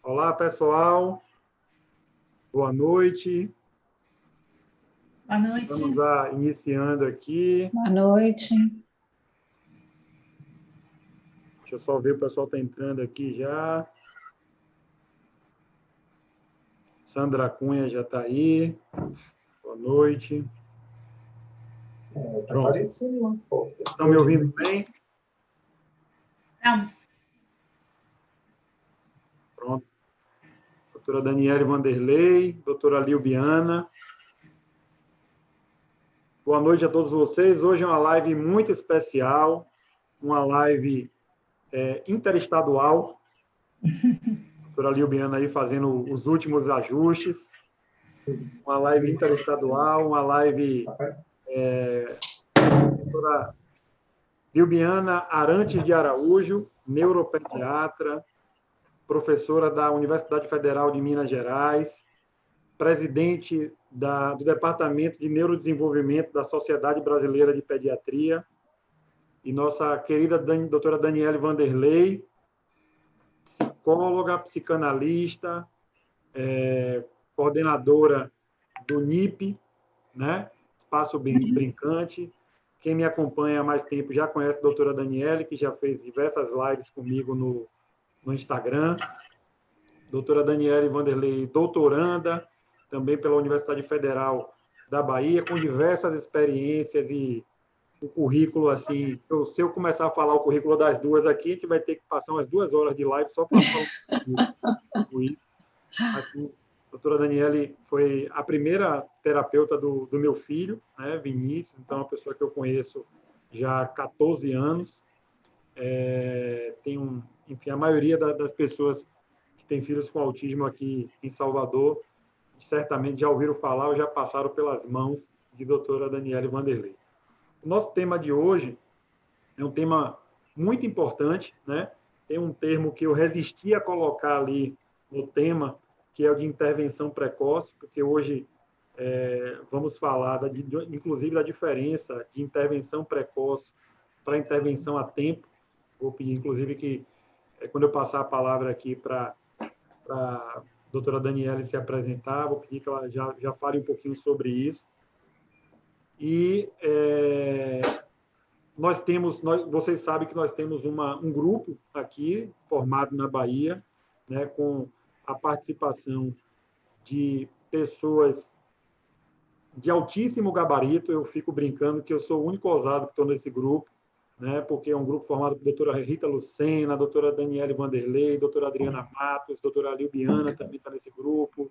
Olá, pessoal. Boa noite. Boa noite. Estamos iniciando aqui. Boa noite. Deixa eu só ver, o pessoal está entrando aqui já. Sandra Cunha já está aí. Boa noite. Está parecendo uma foto. Estão me ouvindo bem? Estamos. Pronto. Doutora Daniele Vanderlei, doutora Lilbiana. Boa noite a todos vocês. Hoje é uma live muito especial, uma live interestadual. Doutora Lilbiana aí fazendo os últimos ajustes. Uma live interestadual, uma live doutora Lilbiana Arantes de Araújo, neuropediatra, professora da Universidade Federal de Minas Gerais, presidente do Departamento de Neurodesenvolvimento da Sociedade Brasileira de Pediatria, e nossa querida doutora Daniele Vanderlei, psicóloga, psicanalista, coordenadora do NIP, né? Espaço Brincante. Quem me acompanha há mais tempo já conhece a doutora Daniele, que já fez diversas lives comigo no Instagram. Doutora Daniele Vanderlei, doutoranda, também pela Universidade Federal da Bahia, com diversas experiências e o currículo, assim, se eu começar a falar o currículo das duas aqui, a gente vai ter que passar umas 2 horas de live só para falar com isso. Assim, a doutora Daniele foi a primeira terapeuta do meu filho, né, Vinícius, então é uma pessoa que eu conheço já há 14 anos. Enfim, a maioria das pessoas que têm filhos com autismo aqui em Salvador, certamente já ouviram falar ou já passaram pelas mãos de doutora Daniele Vanderlei. O nosso tema de hoje é um tema muito importante, né? Tem um termo que eu resisti a colocar ali no tema, que é o de intervenção precoce, porque hoje vamos falar, inclusive, da diferença de intervenção precoce para intervenção a tempo. Vou pedir, inclusive, que quando eu passar a palavra aqui para a doutora Daniele se apresentar, vou pedir que ela já fale um pouquinho sobre isso. E vocês sabem que nós temos um grupo aqui, formado na Bahia, né, com a participação de pessoas de altíssimo gabarito. Eu fico brincando que eu sou o único ousado que estou nesse grupo, né, porque é um grupo formado por doutora Rita Lucena, doutora Daniele Vanderlei, doutora Adriana Matos, doutora Lilbiana também está nesse grupo,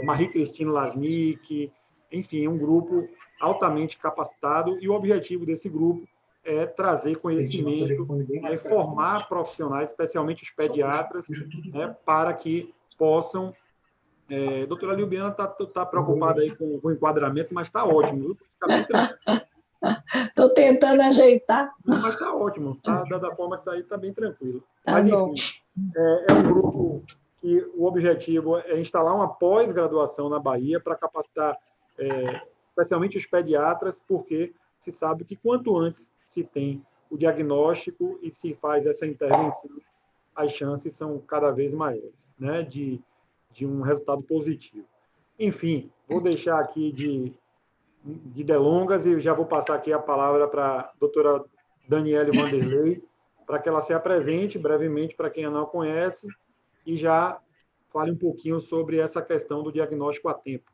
Marie Cristina Lasnik, enfim, um grupo altamente capacitado, e o objetivo desse grupo é trazer conhecimento, formar profissionais, especialmente os pediatras, né, para que possam... doutora Lilbiana está preocupada aí com o enquadramento, mas está ótimo, está bem tranquilo. Estou tentando ajeitar. Mas está ótimo, da forma que está aí, está bem tranquilo. Tá mas, bom. enfim, é um grupo que o objetivo é instalar uma pós-graduação na Bahia para capacitar especialmente os pediatras, porque se sabe que quanto antes se tem o diagnóstico e se faz essa intervenção, as chances são cada vez maiores, né, de um resultado positivo. Enfim, vou deixar aqui de delongas e já vou passar aqui a palavra para a doutora Daniele Vanderlei, para que ela se apresente brevemente para quem a não conhece e já fale um pouquinho sobre essa questão do diagnóstico a tempo.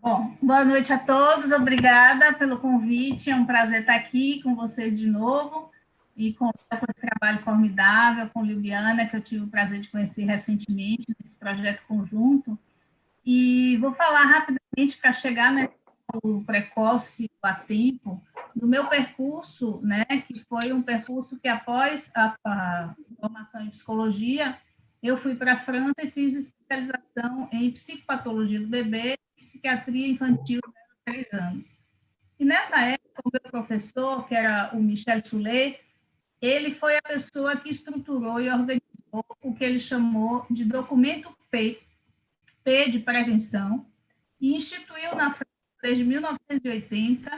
Bom, boa noite a todos, obrigada pelo convite, é um prazer estar aqui com vocês de novo e com esse trabalho formidável com Lilbiana, que eu tive o prazer de conhecer recentemente nesse projeto conjunto, e vou falar rapidamente para chegar no precoce a tempo, do meu percurso, né, que foi um percurso que após a formação em psicologia, eu fui para a França e fiz especialização em psicopatologia do bebê e psiquiatria infantil de 3 anos. E nessa época, o meu professor, que era o Michel Soulet, ele foi a pessoa que estruturou e organizou o que ele chamou de documento P de prevenção, e instituiu na França, desde 1980,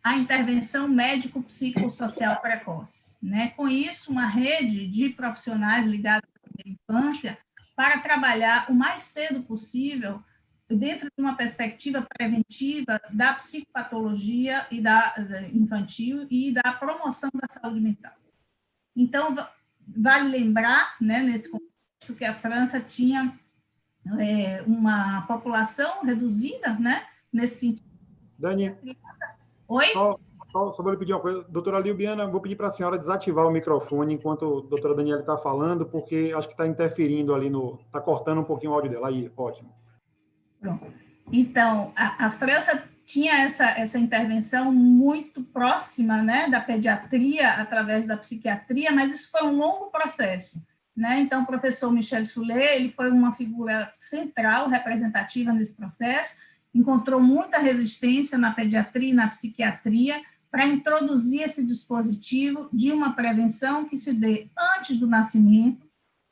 a intervenção médico-psicossocial precoce. Né? Com isso, uma rede de profissionais ligados à infância para trabalhar o mais cedo possível dentro de uma perspectiva preventiva da psicopatologia e da infantil e da promoção da saúde mental. Então, vale lembrar, né, nesse contexto, que a França tinha uma população reduzida, né, nesse sentido. Dani, Oi? Só vou lhe pedir uma coisa. Doutora Liubiana, vou pedir para a senhora desativar o microfone enquanto a doutora Daniela está falando, porque acho que está interferindo ali está cortando um pouquinho o áudio dela. Aí, ótimo. Pronto. Então, a França tinha essa intervenção muito próxima, né, da pediatria através da psiquiatria, mas isso foi um longo processo, né? Então, o professor Michel Soulet, ele foi uma figura central, representativa nesse processo, encontrou muita resistência na pediatria e na psiquiatria para introduzir esse dispositivo de uma prevenção que se dê antes do nascimento,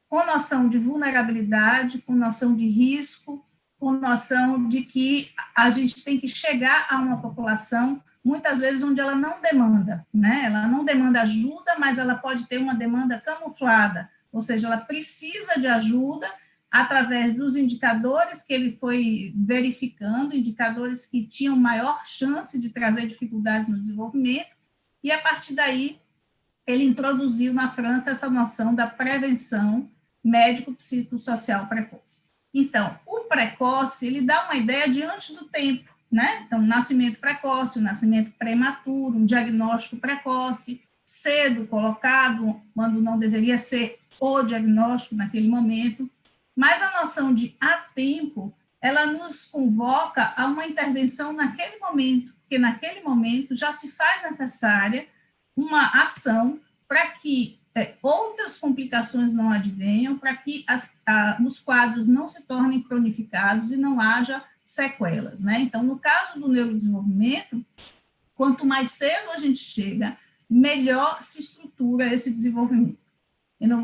com noção de vulnerabilidade, com noção de risco, com noção de que a gente tem que chegar a uma população, muitas vezes, onde ela não demanda, né? Ela não demanda ajuda, mas ela pode ter uma demanda camuflada, ou seja, ela precisa de ajuda através dos indicadores que ele foi verificando, indicadores que tinham maior chance de trazer dificuldades no desenvolvimento, e a partir daí ele introduziu na França essa noção da prevenção médico-psicossocial precoce. Então, o precoce, ele dá uma ideia de antes do tempo, né? Então, nascimento precoce, nascimento prematuro, um diagnóstico precoce, cedo colocado, quando não deveria ser o diagnóstico naquele momento. Mas a noção de a tempo, ela nos convoca a uma intervenção naquele momento, porque naquele momento já se faz necessária uma ação para que outras complicações não advenham, para que os quadros não se tornem cronificados e não haja sequelas, né? Então, no caso do neurodesenvolvimento, quanto mais cedo a gente chega, melhor se estrutura esse desenvolvimento. Eu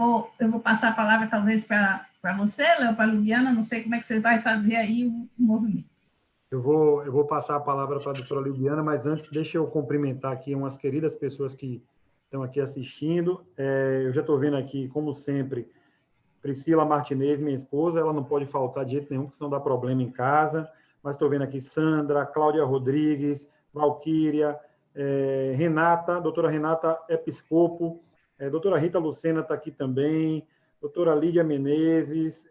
vou passar a palavra, talvez, para você, Léo, para a Liubiana, não sei como é que você vai fazer aí o movimento. Eu vou passar a palavra para a doutora Liubiana, mas antes, deixa eu cumprimentar aqui umas queridas pessoas que estão aqui assistindo. Eu já estou vendo aqui, como sempre, Priscila Martinez, minha esposa, ela não pode faltar de jeito nenhum, porque senão dá problema em casa, mas estou vendo aqui Sandra, Cláudia Rodrigues, Valquíria, Renata, doutora Renata Episcopo, doutora Rita Lucena está aqui também, doutora Lídia Menezes,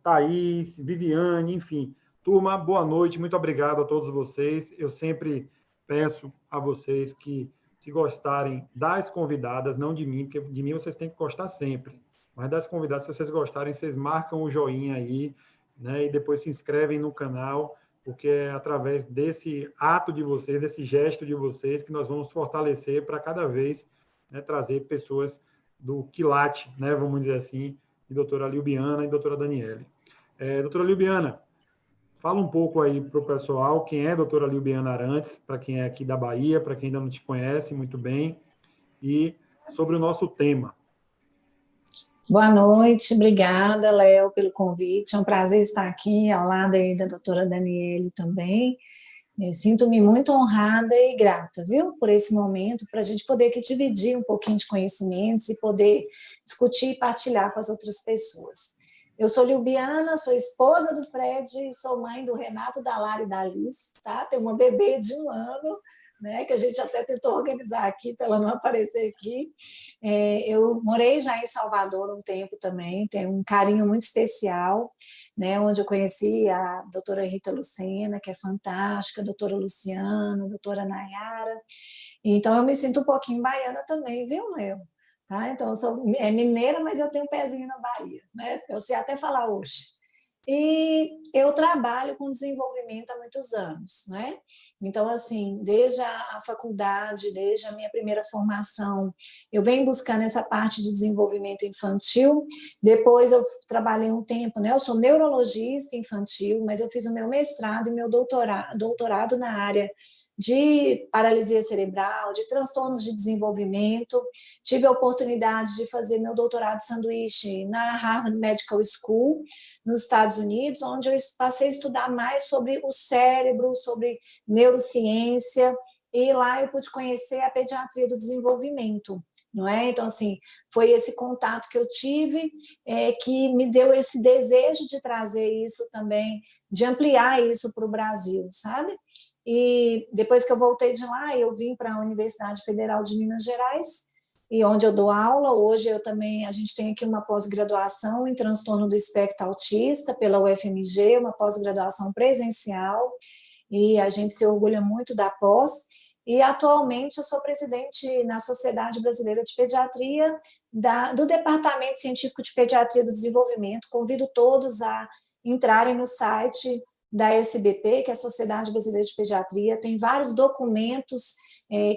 Thaís, Viviane, enfim. Turma, boa noite, muito obrigado a todos vocês. Eu sempre peço a vocês que, se gostarem das convidadas, não de mim, porque de mim vocês têm que gostar sempre, mas das convidadas, se vocês gostarem, vocês marcam o joinha aí, né, e depois se inscrevem no canal, porque é através desse ato de vocês, desse gesto de vocês, que nós vamos fortalecer para cada vez, né, trazer pessoas do quilate, né, vamos dizer assim, de doutora Liubiana e doutora Daniele. Doutora Liubiana, fala um pouco aí para o pessoal quem é a doutora Liubiana Arantes, para quem é aqui da Bahia, para quem ainda não te conhece muito bem, e sobre o nosso tema. Boa noite, obrigada, Léo, pelo convite. É um prazer estar aqui ao lado aí da doutora Daniele também. Sinto-me muito honrada e grata, viu, por esse momento, para a gente poder aqui dividir um pouquinho de conhecimentos e poder discutir e partilhar com as outras pessoas. Eu sou Liubiana, sou esposa do Fred, sou mãe do Renato, da Lara e da Alice, tá? Tenho uma bebê de 1 ano, né, que a gente até tentou organizar aqui para ela não aparecer aqui. Eu morei já em Salvador um tempo também, tenho um carinho muito especial, né, onde eu conheci a doutora Rita Lucena, que é fantástica, a doutora Luciana, a doutora Nayara. Então, eu me sinto um pouquinho baiana também, viu, Léo? Tá? Então, eu sou mineira, mas eu tenho um pezinho na Bahia, né? Eu sei até falar hoje. E eu trabalho com desenvolvimento há muitos anos, né? Então, assim, desde a faculdade, desde a minha primeira formação, eu venho buscando essa parte de desenvolvimento infantil. Depois eu trabalhei um tempo, né? Eu sou neurologista infantil, mas eu fiz o meu mestrado e meu doutorado na área de paralisia cerebral, de transtornos de desenvolvimento. Tive a oportunidade de fazer meu doutorado de sanduíche na Harvard Medical School, nos Estados Unidos, onde eu passei a estudar mais sobre o cérebro, sobre neurociência, e lá eu pude conhecer a pediatria do desenvolvimento, não é? Então, assim, foi esse contato que eu tive que me deu esse desejo de trazer isso também, de ampliar isso para o Brasil, sabe? E depois que eu voltei de lá, eu vim para a Universidade Federal de Minas Gerais, e onde eu dou aula. Hoje a gente tem aqui uma pós-graduação em transtorno do espectro autista pela UFMG, uma pós-graduação presencial, e a gente se orgulha muito da pós. E atualmente eu sou presidente na Sociedade Brasileira de Pediatria do Departamento Científico de Pediatria do Desenvolvimento. Convido todos a entrarem no site da SBP, que é a Sociedade Brasileira de Pediatria, tem vários documentos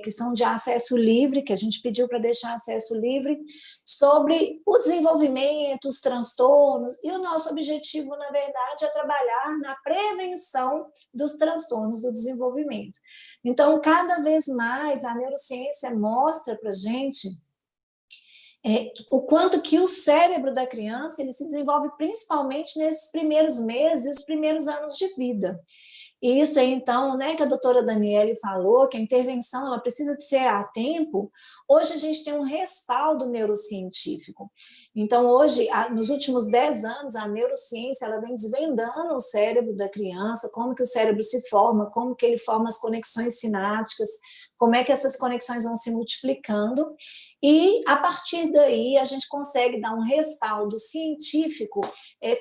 que são de acesso livre, que a gente pediu para deixar acesso livre, sobre o desenvolvimento, os transtornos, e o nosso objetivo, na verdade, é trabalhar na prevenção dos transtornos do desenvolvimento. Então, cada vez mais, a neurociência mostra para a gente o quanto que o cérebro da criança ele se desenvolve principalmente nesses primeiros meses e os primeiros anos de vida. E isso aí, então, né, que a doutora Daniele falou, que a intervenção ela precisa de ser a tempo. Hoje a gente tem um respaldo neurocientífico. Então, hoje, nos últimos 10 anos, a neurociência ela vem desvendando o cérebro da criança, como que o cérebro se forma, como que ele forma as conexões sinápticas, como é que essas conexões vão se multiplicando. E, a partir daí, a gente consegue dar um respaldo científico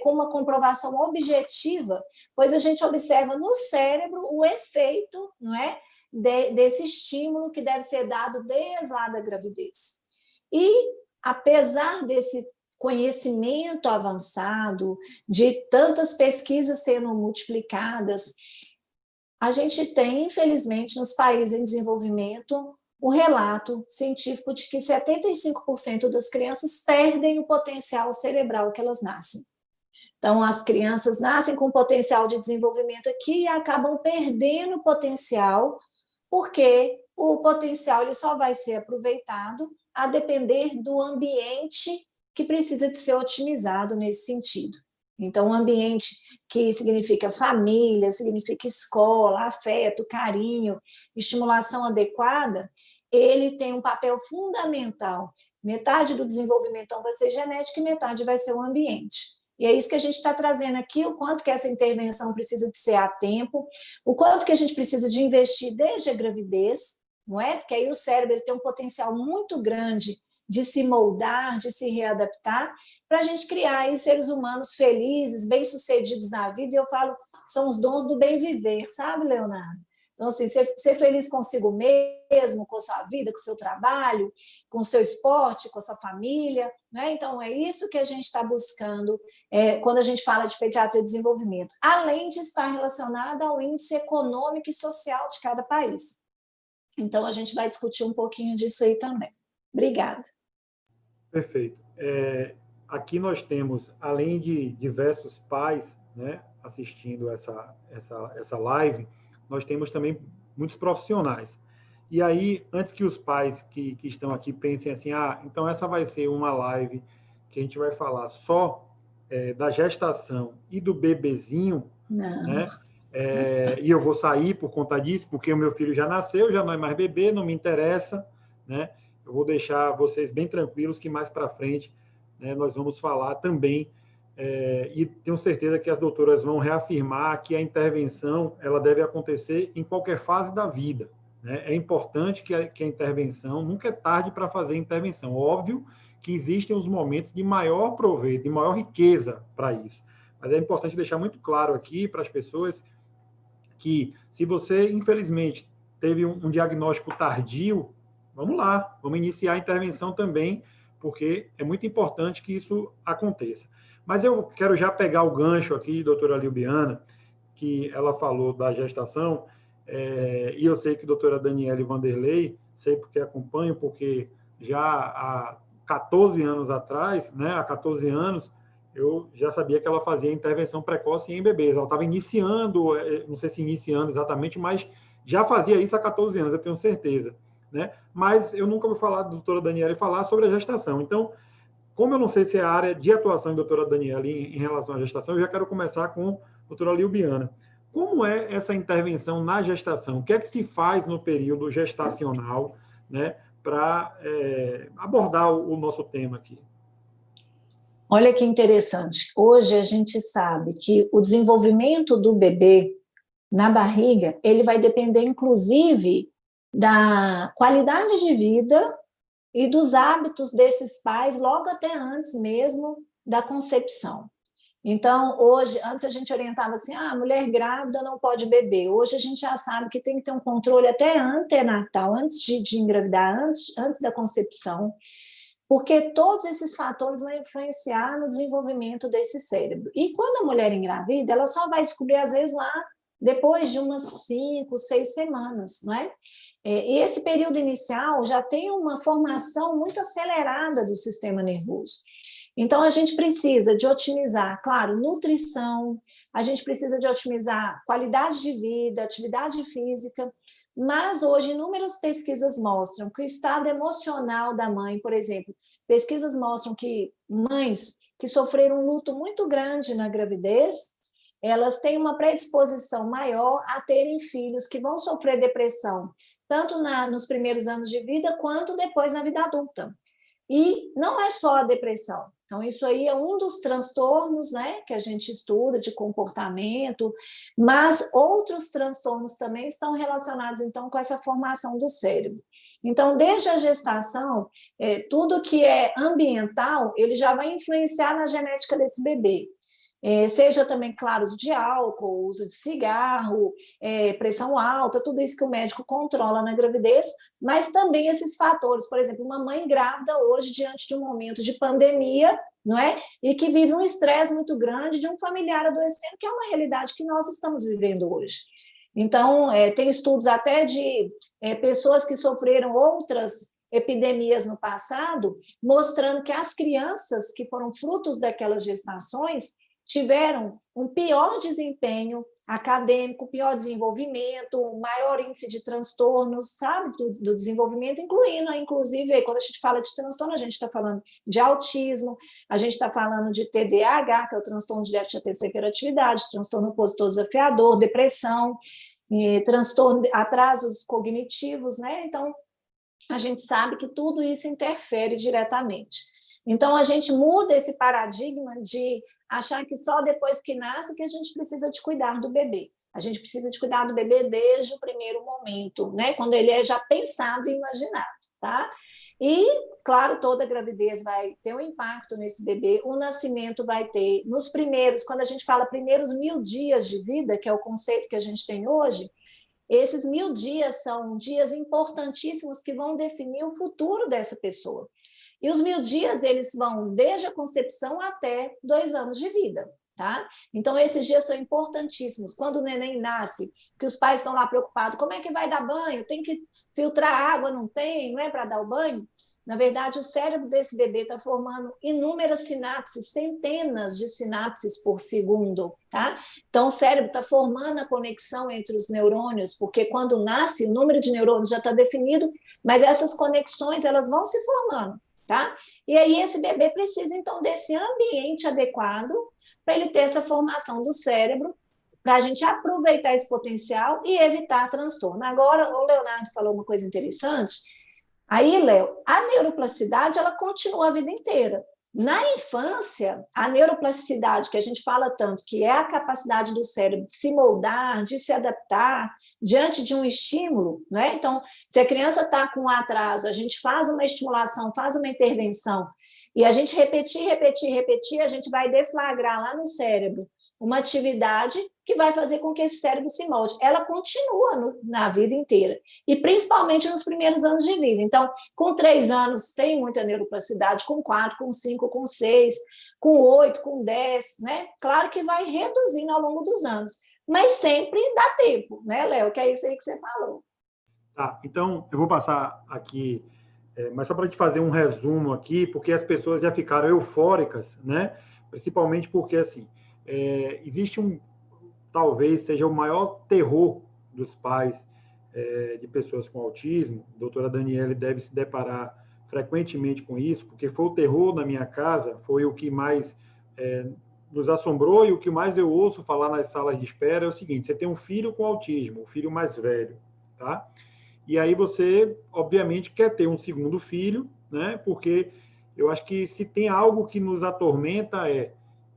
com uma comprovação objetiva, pois a gente observa no cérebro o efeito, não é, desse estímulo que deve ser dado desde lá da gravidez. E, apesar desse conhecimento avançado, de tantas pesquisas sendo multiplicadas, a gente tem, infelizmente, nos países em desenvolvimento, o relato científico de que 75% das crianças perdem o potencial cerebral que elas nascem. Então, as crianças nascem com potencial de desenvolvimento aqui e acabam perdendo o potencial, porque o potencial ele só vai ser aproveitado a depender do ambiente que precisa de ser otimizado nesse sentido. Então, um ambiente que significa família, significa escola, afeto, carinho, estimulação adequada, ele tem um papel fundamental. Metade do desenvolvimento então, vai ser genético e metade vai ser o ambiente. E é isso que a gente está trazendo aqui, o quanto que essa intervenção precisa de ser a tempo, o quanto que a gente precisa de investir desde a gravidez, não é? Porque aí o cérebro tem um potencial muito grande de se moldar, de se readaptar, para a gente criar aí seres humanos felizes, bem-sucedidos na vida, e eu falo, são os dons do bem viver, sabe, Leonardo? Então, assim, ser feliz consigo mesmo, com sua vida, com seu trabalho, com seu esporte, com sua família, né? Então, é isso que a gente está buscando quando a gente fala de pediatria e desenvolvimento, além de estar relacionada ao índice econômico e social de cada país. Então, a gente vai discutir um pouquinho disso aí também. Obrigada. Perfeito. Aqui nós temos, além de diversos pais, né, assistindo essa live, nós temos também muitos profissionais. E aí, antes que os pais que estão aqui pensem assim, então essa vai ser uma live que a gente vai falar só da gestação e do bebezinho, né? E eu vou sair por conta disso, porque o meu filho já nasceu, já não é mais bebê, não me interessa, né? Eu vou deixar vocês bem tranquilos que mais para frente, né, nós vamos falar também, e tenho certeza que as doutoras vão reafirmar que a intervenção ela deve acontecer em qualquer fase da vida, né? É importante que a intervenção, nunca é tarde para fazer intervenção. Óbvio que existem os momentos de maior proveito, de maior riqueza para isso. Mas é importante deixar muito claro aqui para as pessoas que se você, infelizmente, teve um diagnóstico tardio, vamos lá, vamos iniciar a intervenção também, porque é muito importante que isso aconteça. Mas eu quero já pegar o gancho aqui, doutora Liubiana, que ela falou da gestação, e eu sei que a doutora Daniele Vanderlei, sei porque acompanho, porque já há 14 anos atrás, né, há 14 anos, eu já sabia que ela fazia intervenção precoce em bebês. Ela estava iniciando, não sei se iniciando exatamente, mas já fazia isso há 14 anos, eu tenho certeza, né? Mas eu nunca ouvi falar da doutora Daniele falar sobre a gestação. Então, como eu não sei se é a área de atuação da doutora Daniele em relação à gestação, eu já quero começar com a doutora Liubiana. como é essa intervenção na gestação? O que é que se faz no período gestacional, né, para abordar o nosso tema aqui? Olha que interessante. Hoje a gente sabe que o desenvolvimento do bebê na barriga, ele vai depender, inclusive, da qualidade de vida e dos hábitos desses pais logo até antes mesmo da concepção. Então, hoje, antes a gente orientava assim, a mulher grávida não pode beber. Hoje a gente já sabe que tem que ter um controle até antenatal, antes de engravidar, antes da concepção, porque todos esses fatores vão influenciar no desenvolvimento desse cérebro. E quando a mulher engravida, ela só vai descobrir, às vezes, lá depois de umas 5, 6 semanas, não é? E esse período inicial já tem uma formação muito acelerada do sistema nervoso. Então, a gente precisa de otimizar, claro, nutrição, a gente precisa de otimizar qualidade de vida, atividade física, mas hoje inúmeras pesquisas mostram que o estado emocional da mãe, por exemplo, pesquisas mostram que mães que sofreram um luto muito grande na gravidez, elas têm uma predisposição maior a terem filhos que vão sofrer depressão, tanto nos primeiros anos de vida, quanto depois na vida adulta. E não é só a depressão. Então, isso aí é um dos transtornos, né, que a gente estuda de comportamento, mas outros transtornos também estão relacionados, então, com essa formação do cérebro. Então, desde a gestação, tudo que é ambiental, ele já vai influenciar na genética desse bebê. Seja também, claro, uso de álcool, uso de cigarro, pressão alta, tudo isso que o médico controla na gravidez, mas também esses fatores, por exemplo, uma mãe grávida hoje, diante de um momento de pandemia, não é? E que vive um estresse muito grande de um familiar adoecendo, que é uma realidade que nós estamos vivendo hoje. Então, tem estudos até de pessoas que sofreram outras epidemias no passado, mostrando que as crianças que foram frutos daquelas gestações tiveram um pior desempenho acadêmico, pior desenvolvimento, maior índice de transtornos, sabe, do desenvolvimento, inclusive, quando a gente fala de transtorno, a gente está falando de autismo, a gente está falando de TDAH, que é o transtorno de déficit de atenção e hiperatividade, transtorno opositor desafiador, depressão, transtorno, atrasos cognitivos, né? Então, a gente sabe que tudo isso interfere diretamente. Então, a gente muda esse paradigma de achar que só depois que nasce que a gente precisa de cuidar do bebê. A gente precisa de cuidar do bebê desde o primeiro momento, né? Quando ele é já pensado e imaginado, tá? E, claro, toda gravidez vai ter um impacto nesse bebê, o nascimento vai ter, nos primeiros, quando a gente fala primeiros 1000 dias de vida, que é o conceito que a gente tem hoje, esses 1000 dias são dias importantíssimos que vão definir o futuro dessa pessoa. E os 1000 dias, eles vão desde a concepção até 2 anos de vida, tá? Então, esses dias são importantíssimos. Quando o neném nasce, que os pais estão lá preocupados, como é que vai dar banho? Tem que filtrar água, não tem, não é para dar o banho? Na verdade, o cérebro desse bebê está formando inúmeras sinapses, centenas de sinapses por segundo, tá? Então, o cérebro está formando a conexão entre os neurônios, porque quando nasce, o número de neurônios já está definido, mas essas conexões, elas vão se formando. Tá? E aí esse bebê precisa, então, desse ambiente adequado para ele ter essa formação do cérebro, para a gente aproveitar esse potencial e evitar transtorno. Agora, o Leonardo falou uma coisa interessante. Aí, Léo, a neuroplasticidade, ela continua a vida inteira. Na infância, a neuroplasticidade, que a gente fala tanto, que é a capacidade do cérebro de se moldar, de se adaptar diante de um estímulo, né? Então, se a criança está com um atraso, a gente faz uma estimulação, faz uma intervenção, e a gente repetir, a gente vai deflagrar lá no cérebro uma atividade que vai fazer com que esse cérebro se molde. Ela continua na vida inteira, e principalmente nos primeiros anos de vida. Então, com 3 anos, tem muita neuroplasticidade, com 4, com 5, com 6, com 8, com 10, né? Claro que vai reduzindo ao longo dos anos, mas sempre dá tempo, né, Léo? Que é isso aí que você falou. Tá, então, eu vou passar aqui, mas só para a gente fazer um resumo aqui, porque as pessoas já ficaram eufóricas, né? Principalmente porque, assim, existe talvez seja o maior terror dos pais de pessoas com autismo. A doutora Daniele deve se deparar frequentemente com isso, porque foi o terror na minha casa, foi o que mais nos assombrou e o que mais eu ouço falar nas salas de espera é o seguinte: você tem um filho com autismo, o filho mais velho, tá? E aí você, obviamente, quer ter um segundo filho, né? Porque eu acho que se tem algo que nos atormenta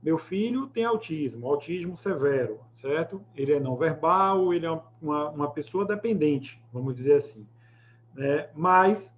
meu filho tem autismo severo, certo? Ele é não verbal, ele é uma pessoa dependente, vamos dizer assim, né? Mas,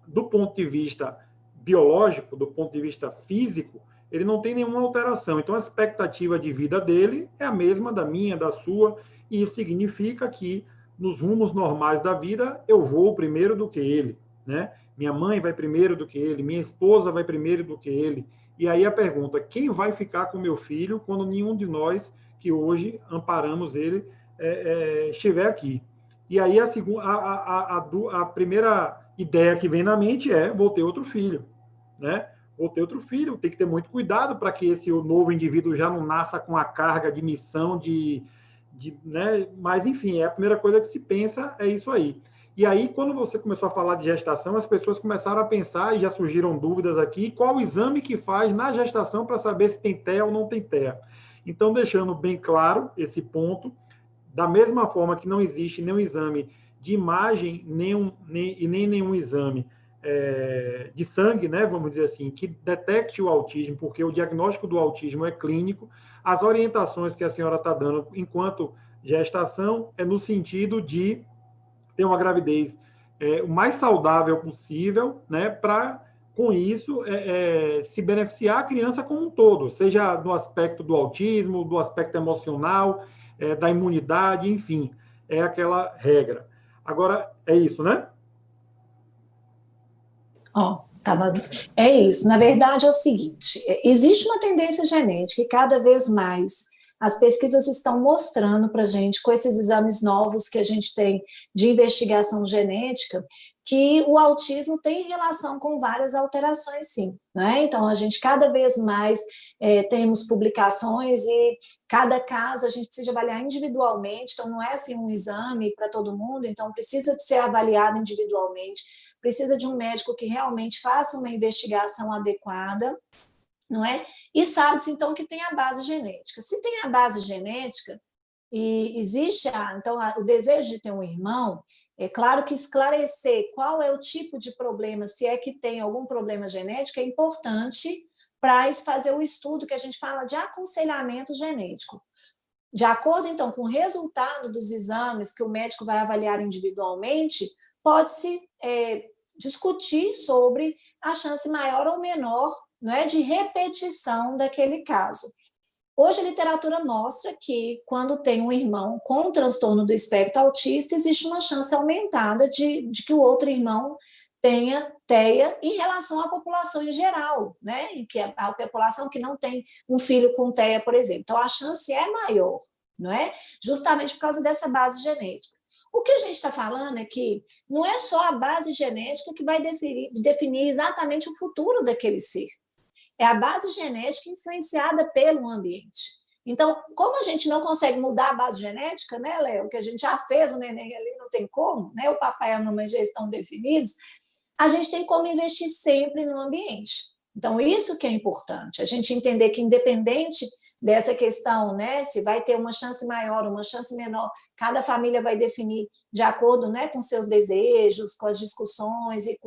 do ponto de vista biológico, do ponto de vista físico, ele não tem nenhuma alteração. Então, a expectativa de vida dele é a mesma da minha, da sua, e isso significa que, nos rumos normais da vida, eu vou primeiro do que ele, né? Minha mãe vai primeiro do que ele, minha esposa vai primeiro do que ele. E aí a pergunta: quem vai ficar com meu filho quando nenhum de nós que hoje amparamos ele estiver aqui? E aí a primeira ideia que vem na mente vou ter outro filho, né? Vou ter outro filho, tem que ter muito cuidado para que esse novo indivíduo já não nasça com a carga de missão, né? Mas, enfim, a primeira coisa que se pensa é isso aí. E aí, quando você começou a falar de gestação, as pessoas começaram a pensar, e já surgiram dúvidas aqui, qual o exame que faz na gestação para saber se tem TEA ou não tem TEA. Então, deixando bem claro esse ponto, da mesma forma que não existe nenhum exame de imagem nem nenhum exame de sangue, né, vamos dizer assim, que detecte o autismo, porque o diagnóstico do autismo é clínico, as orientações que a senhora está dando enquanto gestação é no sentido de ter uma gravidez o mais saudável possível, né, para, com isso, se beneficiar a criança como um todo, seja no aspecto do autismo, do aspecto emocional, da imunidade, enfim, é aquela regra. Agora, é isso, né? É isso. Na verdade, é o seguinte: existe uma tendência genética e cada vez mais as pesquisas estão mostrando para a gente, com esses exames novos que a gente tem de investigação genética, que o autismo tem relação com várias alterações, sim, né? Então, a gente cada vez mais temos publicações e cada caso a gente precisa avaliar individualmente, então não é assim um exame para todo mundo, então precisa de ser avaliado individualmente, precisa de um médico que realmente faça uma investigação adequada, não é? E sabe-se, então, que tem a base genética. Se tem a base genética e existe o desejo de ter um irmão, é claro que esclarecer qual é o tipo de problema, se é que tem algum problema genético, é importante para fazer o estudo que a gente fala de aconselhamento genético. De acordo, então, com o resultado dos exames que o médico vai avaliar individualmente, pode-se discutir sobre a chance maior ou menor, não é, de repetição daquele caso. Hoje a literatura mostra que quando tem um irmão com transtorno do espectro autista, existe uma chance aumentada de que o outro irmão tenha TEA em relação à população em geral, né? Em que a população que não tem um filho com TEA, por exemplo. Então, a chance é maior, não é? Justamente por causa dessa base genética. O que a gente está falando é que não é só a base genética que vai definir exatamente o futuro daquele ser. É a base genética influenciada pelo ambiente. Então, como a gente não consegue mudar a base genética, né, Léo? Que a gente já fez o neném ali, não tem como, né? O papai e a mamãe já estão definidos. A gente tem como investir sempre no ambiente. Então, isso que é importante, a gente entender que, independente dessa questão, né, se vai ter uma chance maior, uma chance menor, cada família vai definir de acordo, né, com seus desejos, com as discussões, e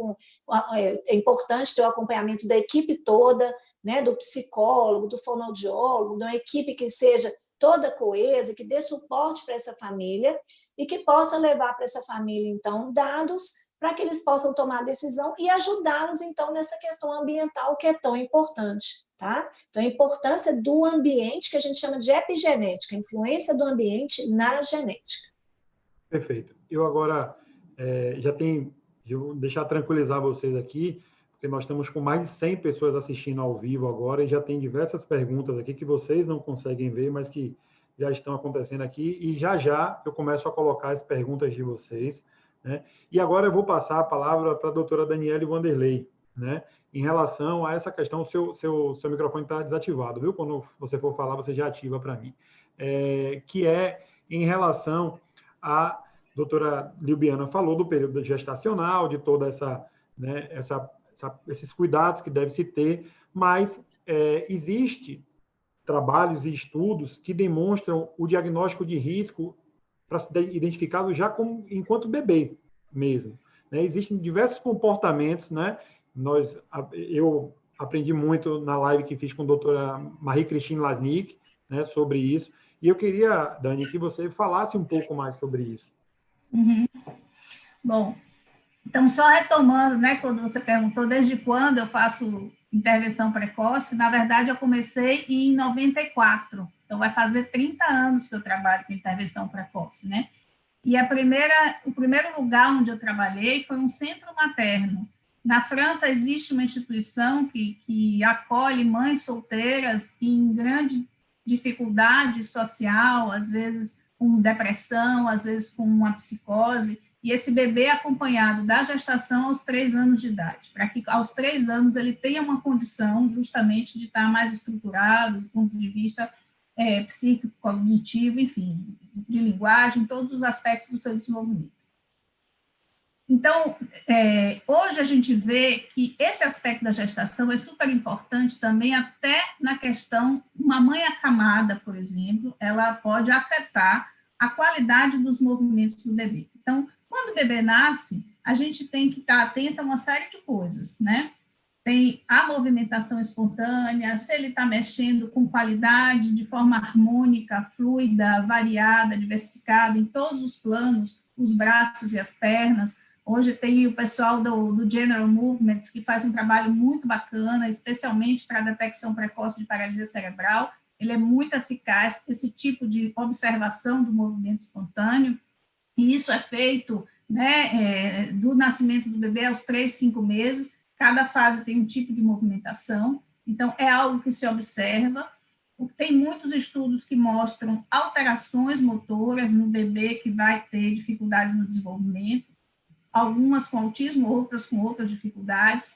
é importante ter o acompanhamento da equipe toda, né, do psicólogo, do fonoaudiólogo, de uma equipe que seja toda coesa, que dê suporte para essa família e que possa levar para essa família, então, dados para que eles possam tomar a decisão e ajudá-los, então, nessa questão ambiental que é tão importante, tá? Então, a importância do ambiente, que a gente chama de epigenética, a influência do ambiente na genética. Perfeito. Eu agora vou deixar tranquilizar vocês aqui, porque nós estamos com mais de 100 pessoas assistindo ao vivo agora e já tem diversas perguntas aqui que vocês não conseguem ver, mas que já estão acontecendo aqui, e já eu começo a colocar as perguntas de vocês, né? E agora eu vou passar a palavra para a doutora Daniele Vanderlei, né? Em relação a essa questão, o seu microfone está desativado, viu? Quando você for falar, você já ativa para mim. Que é em relação a doutora Liubiana falou do período gestacional, de toda né, esses cuidados que deve se ter, mas existe trabalhos e estudos que demonstram o diagnóstico de risco para ser identificado já como, enquanto bebê mesmo. Né? Existem diversos comportamentos, né? Eu aprendi muito na live que fiz com a doutora Marie-Christine Lasnik, né, sobre isso, e eu queria, Dani, que você falasse um pouco mais sobre isso. Uhum. Bom, então, só retomando, né, quando você perguntou desde quando eu faço intervenção precoce, na verdade, eu comecei em 94, então vai fazer 30 anos que eu trabalho com intervenção precoce, né? E o primeiro lugar onde eu trabalhei foi um centro materno. Na França, existe uma instituição que acolhe mães solteiras em grande dificuldade social, às vezes com depressão, às vezes com uma psicose, e esse bebê é acompanhado da gestação aos 3 anos de idade, para que aos 3 anos ele tenha uma condição justamente de estar mais estruturado, do ponto de vista psíquico, cognitivo, enfim, de linguagem, todos os aspectos do seu desenvolvimento. Então, hoje a gente vê que esse aspecto da gestação é super importante também, até na questão, uma mãe acamada, por exemplo, ela pode afetar a qualidade dos movimentos do bebê. Então, quando o bebê nasce, a gente tem que estar atento a uma série de coisas, né? Tem a movimentação espontânea, se ele está mexendo com qualidade, de forma harmônica, fluida, variada, diversificada, em todos os planos, os braços e as pernas. Hoje tem o pessoal do General Movements, que faz um trabalho muito bacana, especialmente para a detecção precoce de paralisia cerebral. Ele é muito eficaz, esse tipo de observação do movimento espontâneo, e isso é feito, né, do nascimento do bebê aos 3, 5 meses. Cada fase tem um tipo de movimentação, então é algo que se observa. Tem muitos estudos que mostram alterações motoras no bebê que vai ter dificuldades no desenvolvimento, algumas com autismo, outras com outras dificuldades.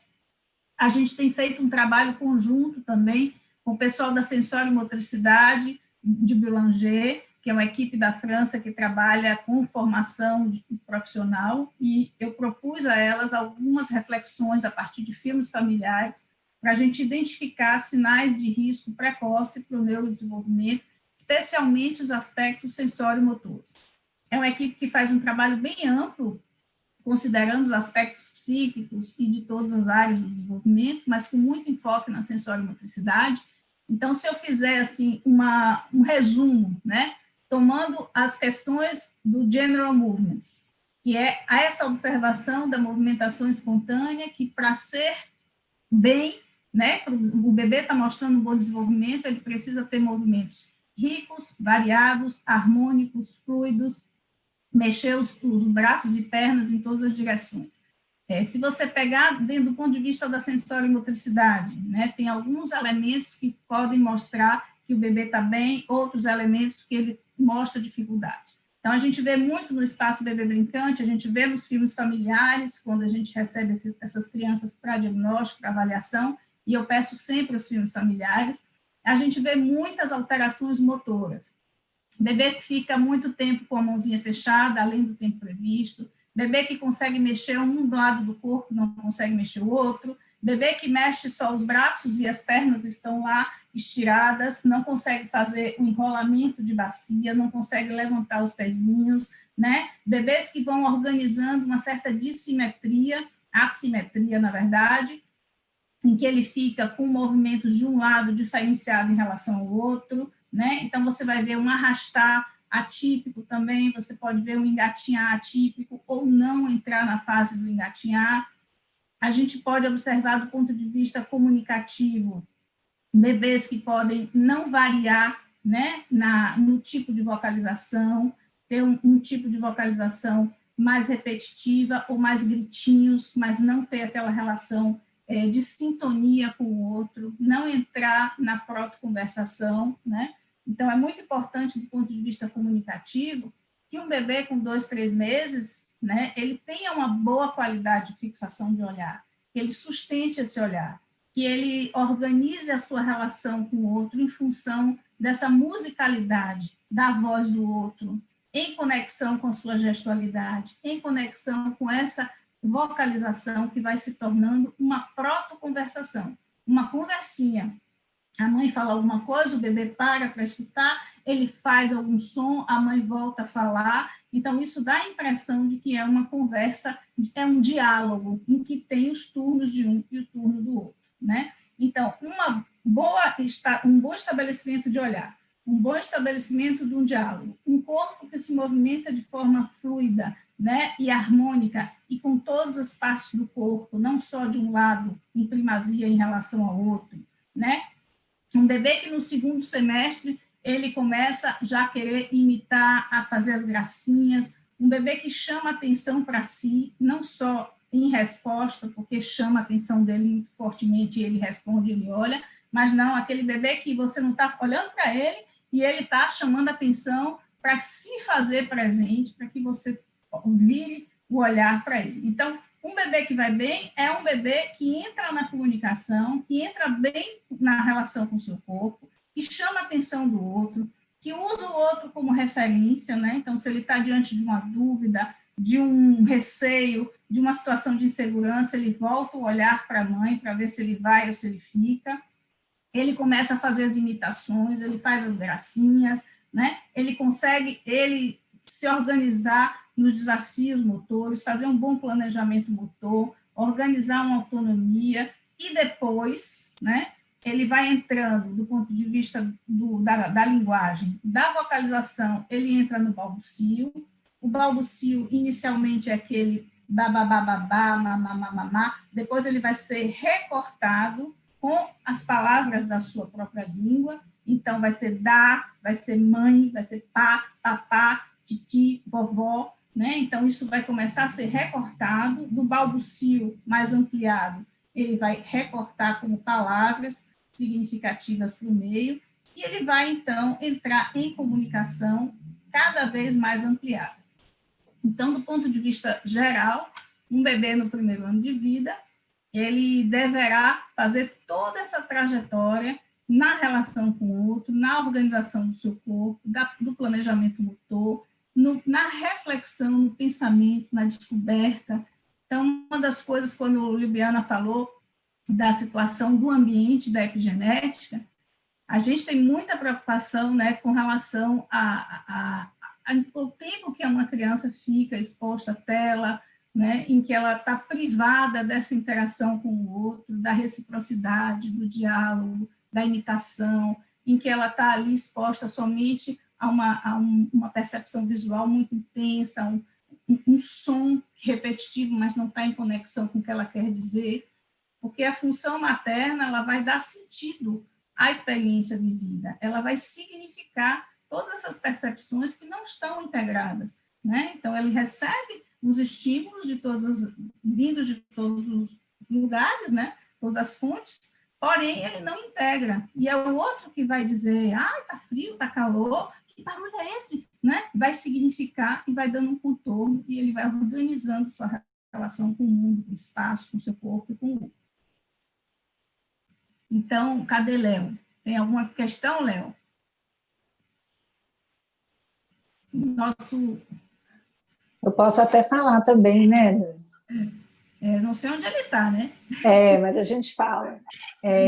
A gente tem feito um trabalho conjunto também com o pessoal da Sensório-Motricidade de Boulanger, que é uma equipe da França que trabalha com formação profissional, e eu propus a elas algumas reflexões a partir de filmes familiares para a gente identificar sinais de risco precoce para o neurodesenvolvimento, especialmente os aspectos sensório-motores. É uma equipe que faz um trabalho bem amplo, considerando os aspectos psíquicos e de todas as áreas do desenvolvimento, mas com muito enfoque na sensório-motricidade. Então, se eu fizer assim um resumo, né, tomando as questões do General Movements, que é essa observação da movimentação espontânea, que para ser bem, né, o bebê está mostrando um bom desenvolvimento, ele precisa ter movimentos ricos, variados, harmônicos, fluidos, mexer os braços e pernas em todas as direções. Se você pegar dentro do ponto de vista da sensório-motricidade, né, tem alguns elementos que podem mostrar que o bebê está bem, outros elementos que ele mostra dificuldade. Então, a gente vê muito no espaço bebê brincante, a gente vê nos filmes familiares, quando a gente recebe essas crianças para diagnóstico, para avaliação, e eu peço sempre os filmes familiares, a gente vê muitas alterações motoras. Bebê que fica muito tempo com a mãozinha fechada, além do tempo previsto, bebê que consegue mexer um lado do corpo, não consegue mexer o outro, bebê que mexe só os braços e as pernas estão lá estiradas, não consegue fazer o enrolamento de bacia, não consegue levantar os pezinhos, né? Bebês que vão organizando uma certa dissimetria, assimetria, na verdade, em que ele fica com movimentos de um lado diferenciado em relação ao outro, né? Então, você vai ver um arrastar atípico também, você pode ver um engatinhar atípico ou não entrar na fase do engatinhar. A gente pode observar do ponto de vista comunicativo, bebês que podem não variar, né, no tipo de vocalização, ter um tipo de vocalização mais repetitiva ou mais gritinhos, mas não ter aquela relação de sintonia com o outro, não entrar na proto-conversação, né? Então, é muito importante, do ponto de vista comunicativo, que um bebê com 2, 3 meses, né, ele tenha uma boa qualidade de fixação de olhar, que ele sustente esse olhar, que ele organize a sua relação com o outro em função dessa musicalidade da voz do outro, em conexão com a sua gestualidade, em conexão com essa vocalização que vai se tornando uma proto-conversação, uma conversinha, A mãe fala alguma coisa, o bebê para escutar, ele faz algum som, a mãe volta a falar. Então, isso dá a impressão de que é uma conversa, é um diálogo, em que tem os turnos de um e o turno do outro, né? Então, um bom estabelecimento de olhar, um bom estabelecimento de um diálogo, um corpo que se movimenta de forma fluida, né, e harmônica, e com todas as partes do corpo, não só de um lado, em primazia em relação ao outro, né? Um bebê que no segundo semestre ele começa já a querer imitar, a fazer as gracinhas, um bebê que chama atenção para si, não só em resposta, porque chama a atenção dele muito fortemente, e ele responde, ele olha, mas não, aquele bebê que você não está olhando para ele e ele está chamando atenção para se fazer presente, para que você vire o olhar para ele. Então, um bebê que vai bem é um bebê que entra na comunicação, que entra bem na relação com o seu corpo, que chama a atenção do outro, que usa o outro como referência, né? Então, se ele está diante de uma dúvida, de um receio, de uma situação de insegurança, ele volta o olhar para a mãe para ver se ele vai ou se ele fica. Ele começa a fazer as imitações, ele faz as gracinhas, né? Ele se organizar nos desafios motores, fazer um bom planejamento motor, organizar uma autonomia e depois, né, ele vai entrando do ponto de vista da linguagem, da vocalização, ele entra no balbucio. O balbucio inicialmente é aquele babá, mamá, depois ele vai ser recortado com as palavras da sua própria língua. Então, vai ser dá, vai ser mãe, vai ser pá, papá, titi, vovó, né? Então, isso vai começar a ser recortado, do balbucio mais ampliado, ele vai recortar como palavras significativas para o meio, e ele vai, então, entrar em comunicação cada vez mais ampliada. Então, do ponto de vista geral, um bebê no primeiro ano de vida, ele deverá fazer toda essa trajetória na relação com o outro, na organização do seu corpo, do planejamento motor, na reflexão, no pensamento, na descoberta. Então, uma das coisas, quando a Liubiana falou da situação do ambiente, da epigenética, a gente tem muita preocupação, né, com relação ao tempo que uma criança fica exposta à tela, né, em que ela está privada dessa interação com o outro, da reciprocidade, do diálogo, da imitação, em que ela está ali exposta somente a uma percepção visual muito intensa, um som repetitivo, mas não está em conexão com o que ela quer dizer, porque a função materna ela vai dar sentido à experiência vivida, ela vai significar todas essas percepções que não estão integradas, né? Então, ele recebe os estímulos vindos de todos os lugares, né? Todas as fontes, porém, ele não integra. E é o outro que vai dizer, tá frio, tá calor, que barulho é esse? Né? Vai significar e vai dando um contorno, e ele vai organizando sua relação com o mundo, com o espaço, com o seu corpo e com o outro. Então, cadê Léo? Tem alguma questão, Léo? Eu posso até falar também, né? Não sei onde ele está, né? Mas a gente fala.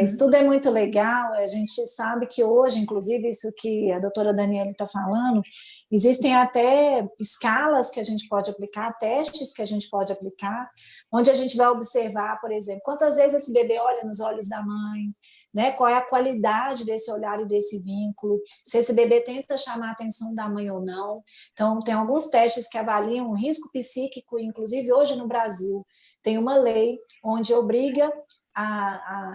Isso tudo é muito legal, a gente sabe que hoje, inclusive, isso que a doutora Daniele está falando, existem até escalas que a gente pode aplicar, testes que a gente pode aplicar, onde a gente vai observar, por exemplo, quantas vezes esse bebê olha nos olhos da mãe, né? Qual é a qualidade desse olhar e desse vínculo, se esse bebê tenta chamar a atenção da mãe ou não. Então, tem alguns testes que avaliam o risco psíquico, inclusive hoje no Brasil, tem uma lei onde obriga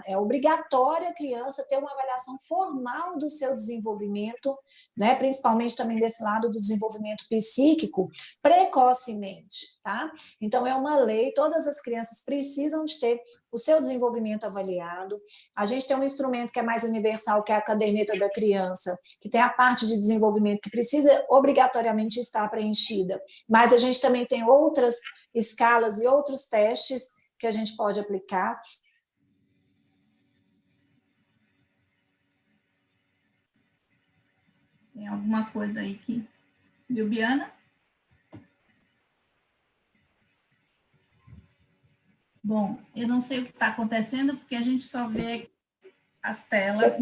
é obrigatório a criança ter uma avaliação formal do seu desenvolvimento, né, principalmente também desse lado do desenvolvimento psíquico, precocemente, tá? Então, é uma lei, todas as crianças precisam de ter o seu desenvolvimento avaliado. A gente tem um instrumento que é mais universal, que é a caderneta da criança, que tem a parte de desenvolvimento que precisa obrigatoriamente estar preenchida, mas a gente também tem outras escalas e outros testes que a gente pode aplicar. Tem alguma coisa aí que... Liubiana? Bom, eu não sei o que está acontecendo, porque a gente só vê as telas.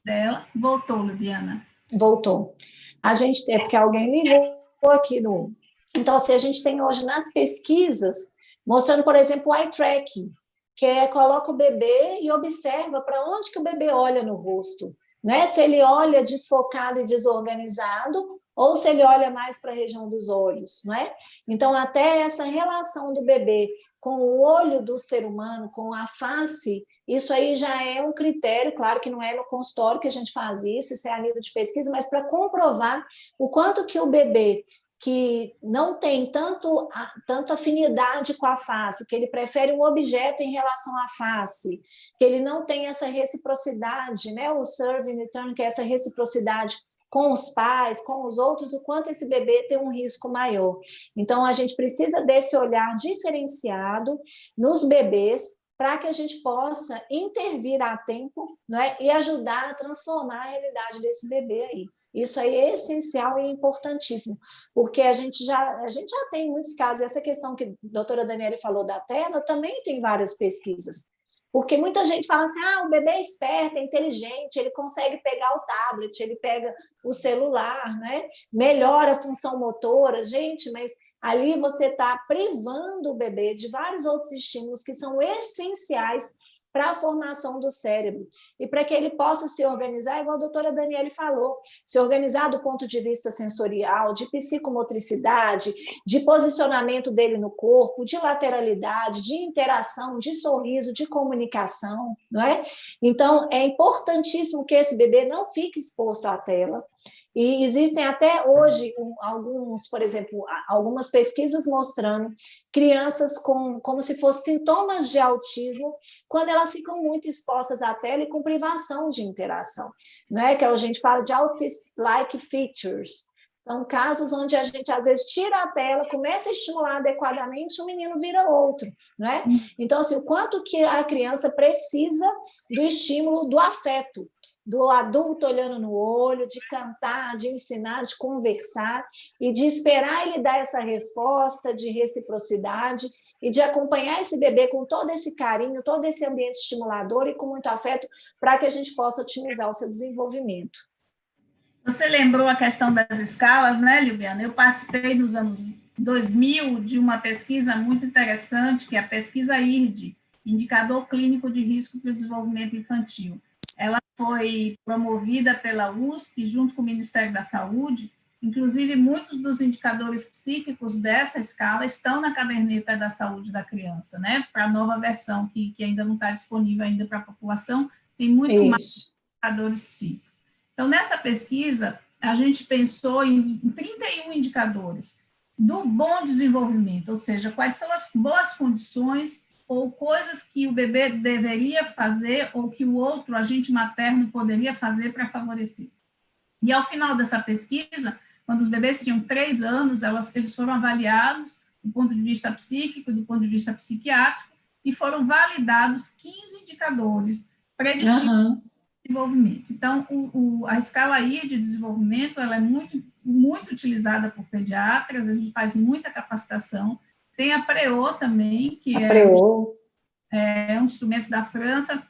dela. Voltou, Lubiana. Voltou. A gente tem, porque alguém ligou aqui no... Então, assim, a gente tem hoje nas pesquisas, mostrando, por exemplo, o eye tracking, que coloca o bebê e observa para onde que o bebê olha no rosto, né? Se ele olha desfocado e desorganizado, ou se ele olha mais para a região dos olhos, não é? Então, até essa relação do bebê com o olho do ser humano, com a face, isso aí já é um critério, claro que não é no consultório que a gente faz isso é a nível de pesquisa, mas para comprovar o quanto que o bebê que não tem tanto afinidade com a face, que ele prefere um objeto em relação à face, que ele não tem essa reciprocidade, né? O serve and return, que é essa reciprocidade com os pais, com os outros, o quanto esse bebê tem um risco maior. Então, a gente precisa desse olhar diferenciado nos bebês para que a gente possa intervir a tempo, né, e ajudar a transformar a realidade desse bebê aí. Isso aí é essencial e importantíssimo, porque a gente já tem muitos casos, essa questão que a doutora Daniele falou da tela, também tem várias pesquisas. Porque muita gente fala assim, o bebê é esperto, é inteligente, ele consegue pegar o tablet, ele pega o celular, né? Melhora a função motora. Gente, mas ali você está privando o bebê de vários outros estímulos que são essenciais para a formação do cérebro e para que ele possa se organizar, igual a doutora Daniele falou, se organizar do ponto de vista sensorial, de psicomotricidade, de posicionamento dele no corpo, de lateralidade, de interação, de sorriso, de comunicação, não é? Então, é importantíssimo que esse bebê não fique exposto à tela. E existem até hoje por exemplo, algumas pesquisas mostrando crianças como se fossem sintomas de autismo quando elas ficam muito expostas à tela e com privação de interação, né? Que a gente fala de autism-like features. São casos onde a gente, às vezes, tira a tela, começa a estimular adequadamente, o menino vira outro, né? Então, assim, o quanto que a criança precisa do estímulo do afeto, do adulto olhando no olho, de cantar, de ensinar, de conversar e de esperar ele dar essa resposta de reciprocidade e de acompanhar esse bebê com todo esse carinho, todo esse ambiente estimulador e com muito afeto para que a gente possa otimizar o seu desenvolvimento. Você lembrou a questão das escalas, né, Liviana? Eu participei nos anos 2000 de uma pesquisa muito interessante, que é a pesquisa IRD, Indicador Clínico de Risco para o Desenvolvimento Infantil. Ela foi promovida pela USP, junto com o Ministério da Saúde. Inclusive, muitos dos indicadores psíquicos dessa escala estão na caderneta da saúde da criança, né? Para a nova versão, que ainda não está disponível ainda para a população, tem muito mais indicadores psíquicos. Então, nessa pesquisa, a gente pensou em 31 indicadores do bom desenvolvimento, ou seja, quais são as boas condições ou coisas que o bebê deveria fazer ou que o outro agente materno poderia fazer para favorecer. E, ao final dessa pesquisa, quando os bebês tinham 3 anos, eles foram avaliados do ponto de vista psíquico, do ponto de vista psiquiátrico, e foram validados 15 indicadores preditivos de desenvolvimento. Então, a escala I de desenvolvimento, ela é muito, muito utilizada por pediatras, a gente faz muita capacitação. Tem a PREO também, que é um instrumento da França,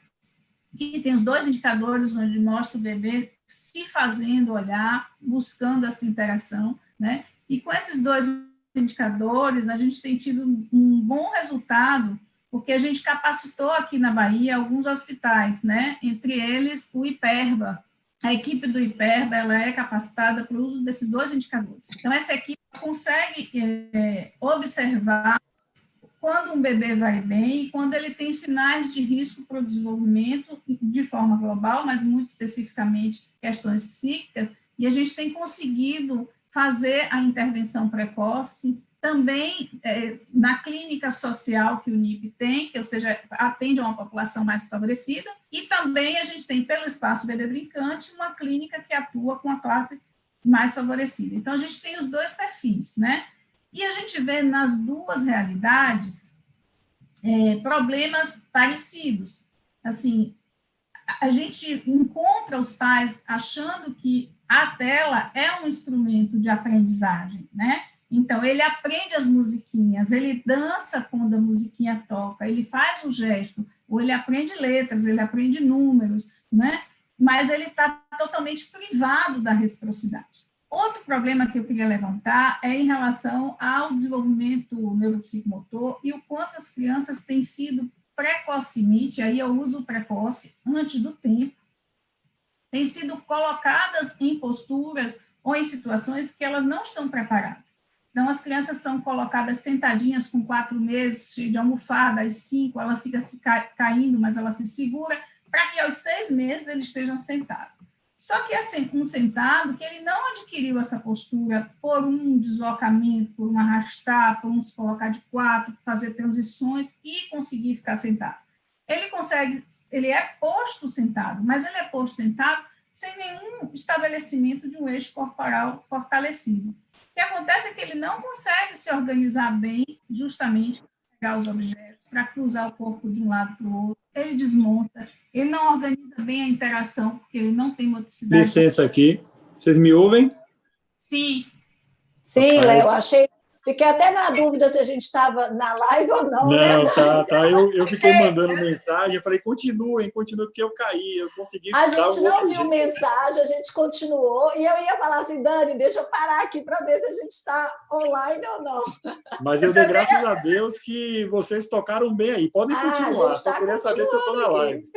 que tem os 2 indicadores, onde mostra o bebê se fazendo olhar, buscando essa interação, né? E com esses 2 indicadores, a gente tem tido um bom resultado, porque a gente capacitou aqui na Bahia alguns hospitais, né? Entre eles o IPERBA. A equipe do IPERBA, ela é capacitada para o uso desses 2 indicadores. Então, essa equipe consegue observar quando um bebê vai bem e quando ele tem sinais de risco para o desenvolvimento de forma global, mas muito especificamente questões psíquicas, e a gente tem conseguido fazer a intervenção precoce, também na clínica social que o NIP tem, que, ou seja, atende a uma população mais favorecida, e também a gente tem, pelo Espaço Bebê Brincante, uma clínica que atua com a classe mais favorecida. Então, a gente tem os 2 perfis, né? E a gente vê nas 2 realidades problemas parecidos. Assim, a gente encontra os pais achando que a tela é um instrumento de aprendizagem, né? Então, ele aprende as musiquinhas, ele dança quando a musiquinha toca, ele faz o gesto, ou ele aprende letras, ele aprende números, né? mas ele está totalmente privado da reciprocidade. Outro problema que eu queria levantar é em relação ao desenvolvimento neuropsicomotor e o quanto as crianças têm sido precocemente, aí eu uso o precoce, antes do tempo, têm sido colocadas em posturas ou em situações que elas não estão preparadas. Então, as crianças são colocadas sentadinhas com 4 meses, de almofada, às 5, ela fica se caindo, mas ela se segura, para que aos 6 meses eles estejam sentados. Só que é um sentado que ele não adquiriu essa postura por um deslocamento, por um arrastar, por um se colocar de 4, fazer transições e conseguir ficar sentado. Ele consegue, ele é posto sentado, mas ele é posto sentado sem nenhum estabelecimento de um eixo corporal fortalecido. O que acontece é que ele não consegue se organizar bem, justamente para pegar os objetos, para cruzar o corpo de um lado para o outro, ele desmonta, ele não organiza bem a interação, porque ele não tem motricidade. Licença aqui, vocês me ouvem? Sim. Sim, Léo, fiquei até na dúvida se a gente estava na live ou não. Não, né? tá. Eu fiquei mandando mensagem, eu falei, continuem, porque eu caí, eu consegui... A gente não viu mensagem, a gente continuou, e eu ia falar assim, Dani, deixa eu parar aqui para ver se a gente está online ou não. Mas eu dei graças a Deus que vocês tocaram bem aí, podem continuar, só queria saber se eu estou na live.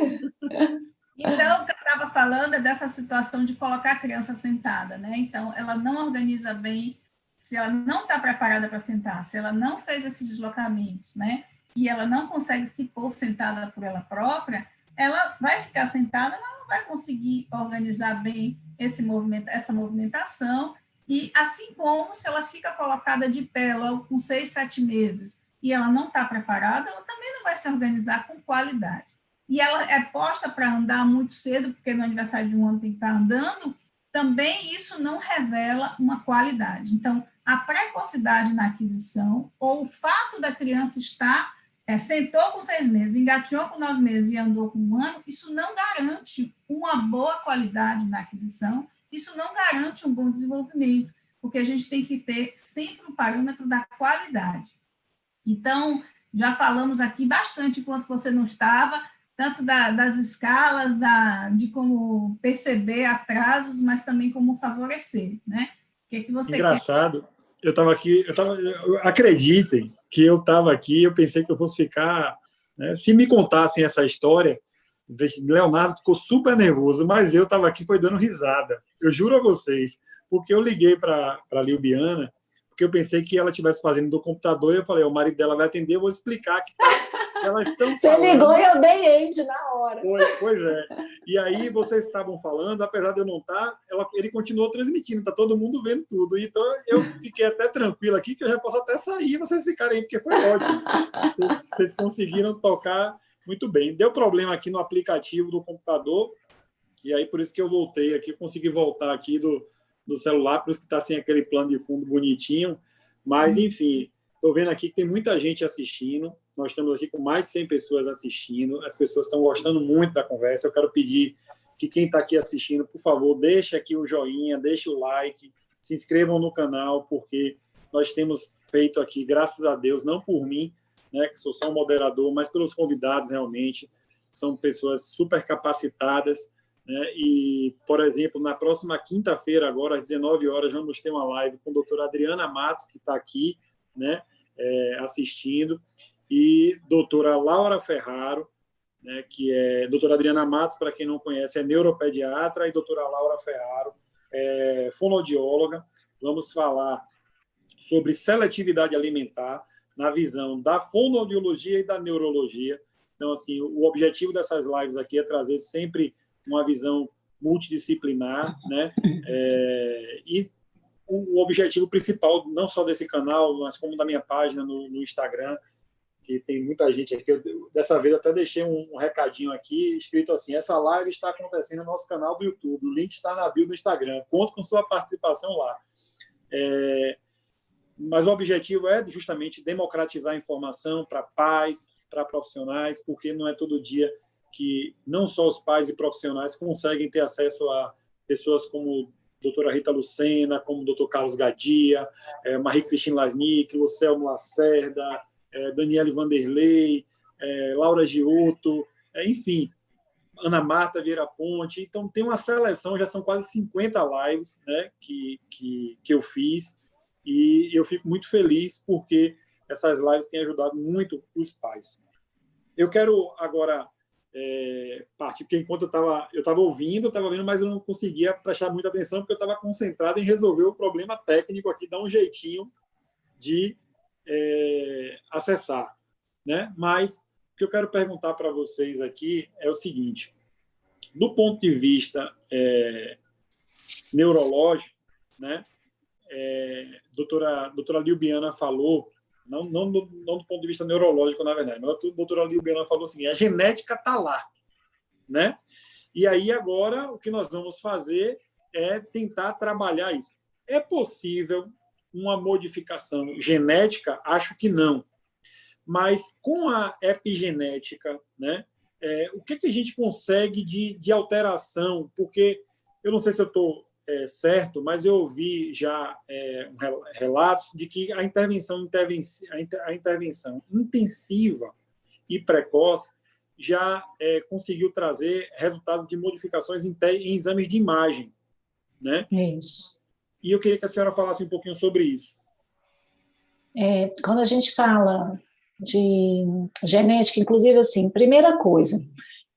Então, o que eu estava falando é dessa situação de colocar a criança sentada, né? Então, ela não organiza bem, se ela não está preparada para sentar, se ela não fez esses deslocamentos, né, e ela não consegue se pôr sentada por ela própria, ela vai ficar sentada, mas não vai conseguir organizar bem essa movimentação, e assim como se ela fica colocada de pé logo com 6, 7 meses, e ela não está preparada, ela também não vai se organizar com qualidade. E ela é posta para andar muito cedo, porque no aniversário de 1 ano tem que estar andando, também isso não revela uma qualidade. Então, a precocidade na aquisição, ou o fato da criança estar, sentou com 6 meses, engateou com 9 meses e andou com 1 ano, isso não garante uma boa qualidade na aquisição, isso não garante um bom desenvolvimento, porque a gente tem que ter sempre um parâmetro da qualidade. Então, já falamos aqui bastante enquanto você não estava, tanto das escalas, de como perceber atrasos, mas também como favorecer, né? O que você Engraçado. Quer? Acreditem que eu estava aqui, eu pensei que eu fosse ficar, né, se me contassem essa história, Leonardo ficou super nervoso, mas eu estava aqui, foi dando risada, eu juro a vocês, porque eu liguei para a Lilbiana, porque eu pensei que ela estivesse fazendo do computador, e eu falei, o marido dela vai atender, eu vou explicar que elas estão Você falando. Ligou e eu dei end na hora. Pois é. E aí vocês estavam falando, apesar de eu não estar, ele continuou transmitindo, está todo mundo vendo tudo. Então eu fiquei até tranquilo aqui, que eu já posso até sair e vocês ficarem aí, porque foi ótimo. Vocês conseguiram tocar muito bem. Deu problema aqui no aplicativo do computador, e aí por isso que eu voltei aqui, consegui voltar aqui do celular, por isso que está sem aquele plano de fundo bonitinho. Mas, enfim, estou vendo aqui que tem muita gente assistindo. Nós estamos aqui com mais de 100 pessoas assistindo. As pessoas estão gostando muito da conversa. Eu quero pedir que quem está aqui assistindo, por favor, deixe aqui o joinha, deixe o like, se inscrevam no canal, porque nós temos feito aqui, graças a Deus, não por mim, né, que sou só um moderador, mas pelos convidados, realmente. São pessoas super capacitadas, né? E, por exemplo, na próxima quinta-feira, agora, às 19 horas, vamos ter uma live com a doutora Adriana Matos, que está aqui, né, assistindo, e doutora Laura Ferraro, né, que é doutora Adriana Matos, para quem não conhece, é neuropediatra, e doutora Laura Ferraro é fonoaudióloga. Vamos falar sobre seletividade alimentar na visão da fonoaudiologia e da neurologia. Então, assim, o objetivo dessas lives aqui é trazer sempre uma visão multidisciplinar, né? E o objetivo principal, não só desse canal, mas como da minha página no Instagram, que tem muita gente aqui. Dessa vez eu até deixei um recadinho aqui, escrito assim: essa live está acontecendo no nosso canal do YouTube, o link está na bio do Instagram, conto com sua participação lá. Mas o objetivo é justamente democratizar a informação para pais, para profissionais, porque não é todo dia que não só os pais e profissionais conseguem ter acesso a pessoas como doutora Rita Lucena, como o doutor Carlos Gadia, Marie-Christine Lasnik, Lucelmo Lacerda, Daniele Vanderlei, Laura Giotto, enfim, Ana Marta Vieira Ponte. Então, tem uma seleção, já são quase 50 lives, né, que eu fiz, e eu fico muito feliz porque essas lives têm ajudado muito os pais. Eu quero agora partir, porque enquanto eu estava ouvindo, mas eu não conseguia prestar muita atenção, porque eu estava concentrado em resolver o problema técnico aqui, dar um jeitinho de acessar, né? Mas o que eu quero perguntar para vocês aqui é o seguinte: do ponto de vista neurológico, né? Doutora Liubiana falou, não do ponto de vista neurológico, na verdade, mas a doutora Liubiana falou assim: a genética está lá, né? E aí agora o que nós vamos fazer é tentar trabalhar isso. É possível uma modificação genética? Acho que não. Mas com a epigenética, né, o que a gente consegue de alteração? Porque eu não sei se eu estou certo, mas eu ouvi já relatos de que a intervenção intensiva e precoce já conseguiu trazer resultados de modificações em exames de imagem, né? Isso. E eu queria que a senhora falasse um pouquinho sobre isso. Quando a gente fala de genética, inclusive, assim, primeira coisa,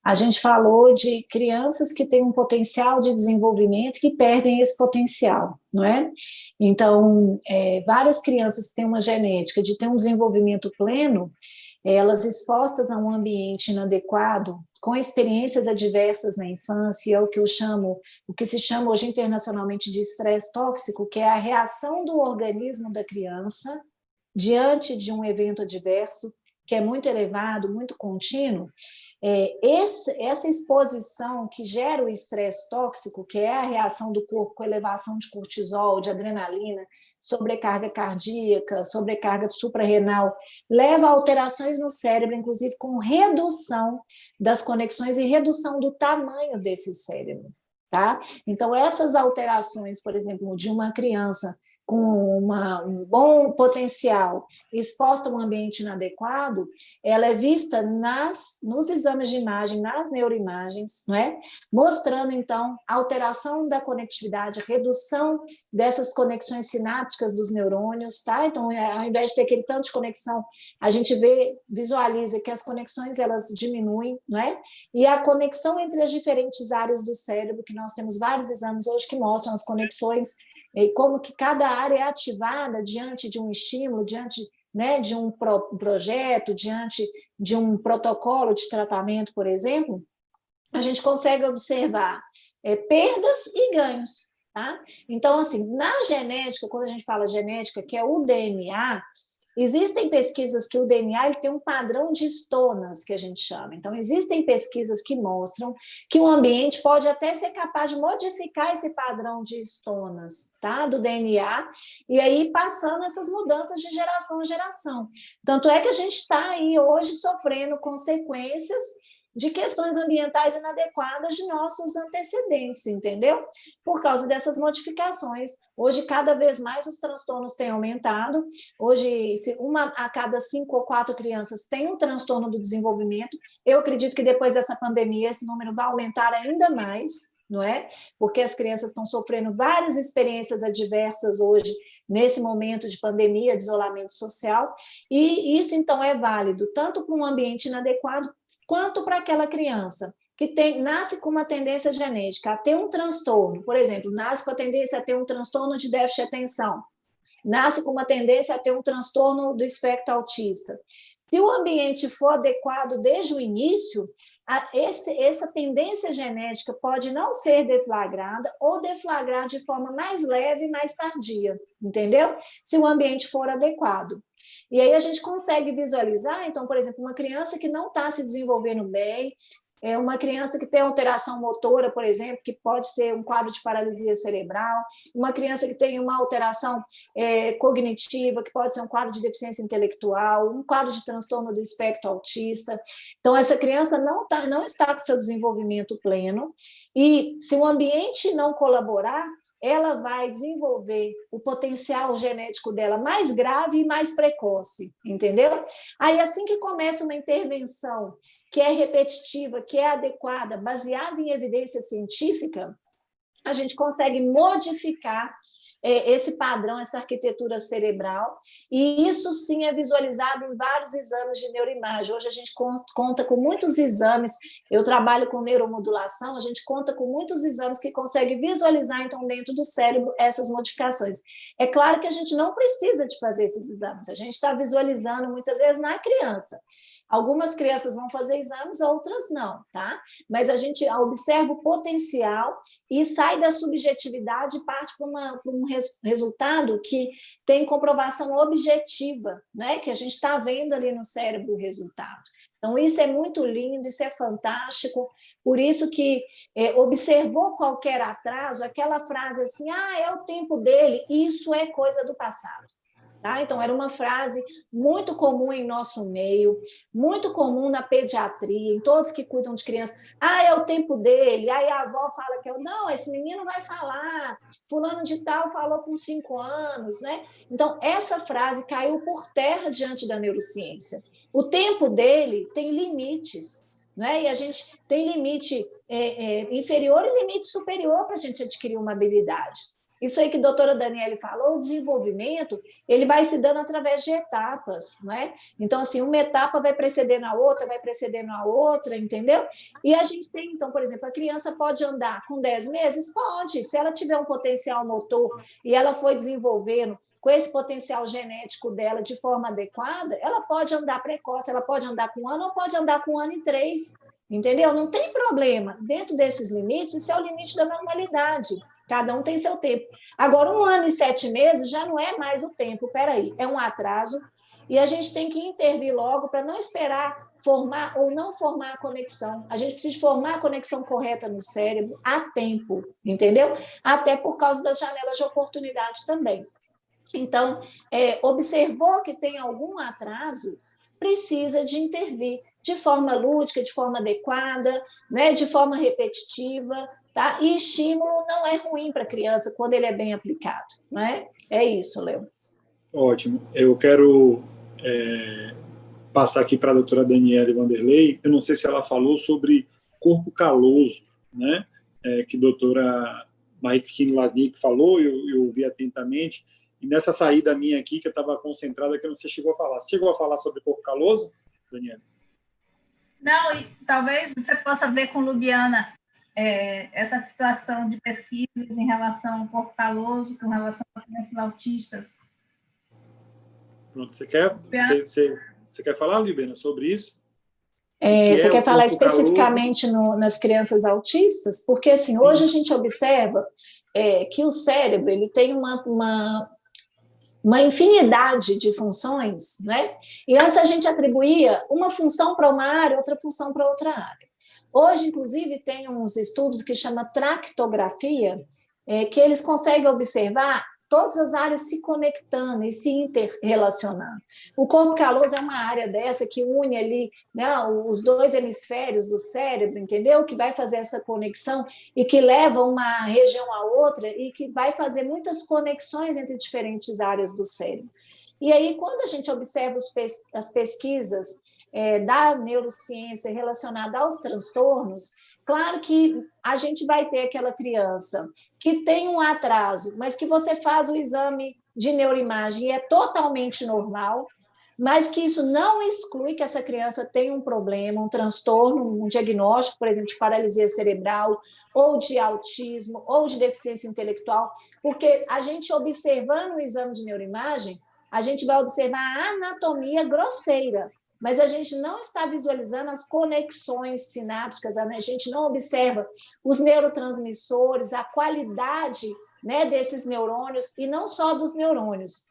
a gente falou de crianças que têm um potencial de desenvolvimento que perdem esse potencial, não é? Então, várias crianças que têm uma genética de ter um desenvolvimento pleno, elas expostas a um ambiente inadequado, com experiências adversas na infância, é o que se chama hoje internacionalmente de estresse tóxico, que é a reação do organismo da criança diante de um evento adverso, que é muito elevado, muito contínuo. Essa exposição que gera o estresse tóxico, que é a reação do corpo com elevação de cortisol, de adrenalina, sobrecarga cardíaca, sobrecarga suprarrenal, leva a alterações no cérebro, inclusive com redução das conexões e redução do tamanho desse cérebro, tá? Então, essas alterações, por exemplo, de uma criança com um bom potencial exposta a um ambiente inadequado, ela é vista nos exames de imagem, nas neuroimagens, não é? Mostrando, então, alteração da conectividade, redução dessas conexões sinápticas dos neurônios, tá? Então, ao invés de ter aquele tanto de conexão, a gente visualiza que as conexões, elas diminuem, não é? E a conexão entre as diferentes áreas do cérebro, que nós temos vários exames hoje que mostram as conexões e como que cada área é ativada diante de um estímulo, diante, né, de um projeto, diante de um protocolo de tratamento, por exemplo, a gente consegue observar perdas e ganhos, tá? Então, assim, na genética, quando a gente fala genética, que é o DNA, existem pesquisas que o DNA ele tem um padrão de estonas, que a gente chama. Então, existem pesquisas que mostram que o ambiente pode até ser capaz de modificar esse padrão de estonas, tá? Do DNA, e aí passando essas mudanças de geração em geração. Tanto é que a gente está aí hoje sofrendo consequências de questões ambientais inadequadas de nossos antecedentes, entendeu? Por causa dessas modificações. Hoje, cada vez mais, os transtornos têm aumentado. Hoje, uma a cada 5 ou 4 crianças tem um transtorno do desenvolvimento. Eu acredito que depois dessa pandemia, esse número vai aumentar ainda mais, não é? Porque as crianças estão sofrendo várias experiências adversas hoje, nesse momento de pandemia, de isolamento social, e isso, então, é válido tanto para um ambiente inadequado, quanto para aquela criança que nasce com uma tendência genética a ter um transtorno, por exemplo, nasce com a tendência a ter um transtorno de déficit de atenção, nasce com uma tendência a ter um transtorno do espectro autista. Se o ambiente for adequado desde o início, essa tendência genética pode não ser deflagrada ou deflagrar de forma mais leve e mais tardia, entendeu? Se o ambiente for adequado. E aí a gente consegue visualizar, então, por exemplo, uma criança que não está se desenvolvendo bem, uma criança que tem alteração motora, por exemplo, que pode ser um quadro de paralisia cerebral, uma criança que tem uma alteração cognitiva, que pode ser um quadro de deficiência intelectual, um quadro de transtorno do espectro autista. Então, essa criança não está com seu desenvolvimento pleno, e se o ambiente não colaborar, ela vai desenvolver o potencial genético dela mais grave e mais precoce, entendeu? Aí, assim que começa uma intervenção que é repetitiva, que é adequada, baseada em evidência científica, a gente consegue modificar esse padrão, essa arquitetura cerebral, e isso sim é visualizado em vários exames de neuroimagem. Hoje a gente conta com muitos exames, eu trabalho com neuromodulação, a gente conta com muitos exames que conseguem visualizar, então, dentro do cérebro, essas modificações. É claro que a gente não precisa de fazer esses exames, a gente está visualizando muitas vezes na criança. Algumas crianças vão fazer exames, outras não, tá? Mas a gente observa o potencial e sai da subjetividade e parte para um resultado que tem comprovação objetiva, né? Que a gente está vendo ali no cérebro o resultado. Então, isso é muito lindo, isso é fantástico, por isso que observou qualquer atraso, aquela frase assim, é o tempo dele, isso é coisa do passado. Tá? Então, era uma frase muito comum em nosso meio, muito comum na pediatria, em todos que cuidam de crianças. É o tempo dele. Aí a avó fala que não, esse menino vai falar. Fulano de tal falou com 5 anos. Né? Então, essa frase caiu por terra diante da neurociência. O tempo dele tem limites. Né? E a gente tem limite inferior e limite superior para a gente adquirir uma habilidade. Isso aí que a doutora Daniele falou, o desenvolvimento, ele vai se dando através de etapas, não é? Então, assim, uma etapa vai precedendo a outra, entendeu? E a gente tem, então, por exemplo, a criança pode andar com 10 meses? Pode, se ela tiver um potencial motor e ela foi desenvolvendo com esse potencial genético dela de forma adequada, ela pode andar precoce, ela pode andar com 1 ano ou pode andar com 1 ano e 3, entendeu? Não tem problema. Dentro desses limites, isso é o limite da normalidade. Cada um tem seu tempo. Agora, 1 ano e 7 meses já não é mais o tempo, peraí, é um atraso, e a gente tem que intervir logo para não esperar formar ou não formar a conexão. A gente precisa formar a conexão correta no cérebro a tempo, entendeu? Até por causa das janelas de oportunidade também. Então, observou que tem algum atraso, precisa de intervir de forma lúdica, de forma adequada, né, de forma repetitiva, tá? E estímulo não é ruim para a criança quando ele é bem aplicado, não é? É isso, Léo. Ótimo. Eu quero passar aqui para a doutora Daniele Vanderlei. Eu não sei se ela falou sobre corpo caloso, né? Que a doutora Marie-Christine Ladnick falou, eu ouvi atentamente. E nessa saída minha aqui, que eu estava concentrada, que eu não sei se chegou a falar. Você chegou a falar sobre corpo caloso, Daniela? Não, e talvez você possa ver com Lubiana essa situação de pesquisas em relação ao corpo caloso, com relação a crianças autistas. Pronto, você quer falar, Lubiana, sobre isso? Você quer falar especificamente nas crianças autistas? Porque, assim, hoje a gente observa que o cérebro ele tem uma infinidade de funções, né? E antes a gente atribuía uma função para uma área, outra função para outra área. Hoje, inclusive, tem uns estudos que chama tractografia, que eles conseguem observar todas as áreas se conectando e se interrelacionando. O corpo caloso é uma área dessa que une ali, né, os 2 hemisférios do cérebro, entendeu? Que vai fazer essa conexão e que leva uma região a outra e que vai fazer muitas conexões entre diferentes áreas do cérebro. E aí, quando a gente observa as pesquisas da neurociência relacionada aos transtornos, claro que a gente vai ter aquela criança que tem um atraso, mas que você faz o exame de neuroimagem e é totalmente normal, mas que isso não exclui que essa criança tenha um problema, um transtorno, um diagnóstico, por exemplo, de paralisia cerebral, ou de autismo, ou de deficiência intelectual, porque a gente observando o exame de neuroimagem, a gente vai observar a anatomia grosseira, mas a gente não está visualizando as conexões sinápticas, a gente não observa os neurotransmissores, a qualidade, né, desses neurônios, e não só dos neurônios,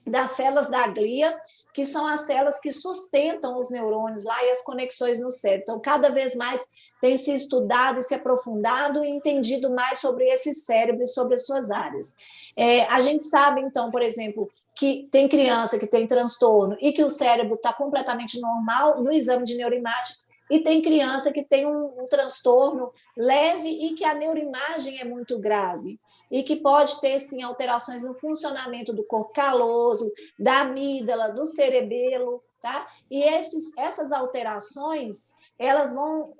das células da glia, que são as células que sustentam os neurônios lá e as conexões no cérebro. Então, cada vez mais tem se estudado e se aprofundado e entendido mais sobre esse cérebro e sobre as suas áreas. A gente sabe, então, por exemplo, que tem criança que tem transtorno e que o cérebro está completamente normal no exame de neuroimagem, e tem criança que tem um transtorno leve e que a neuroimagem é muito grave, e que pode ter, sim, alterações no funcionamento do corpo caloso, da amígdala, do cerebelo, tá? E essas alterações, elas vão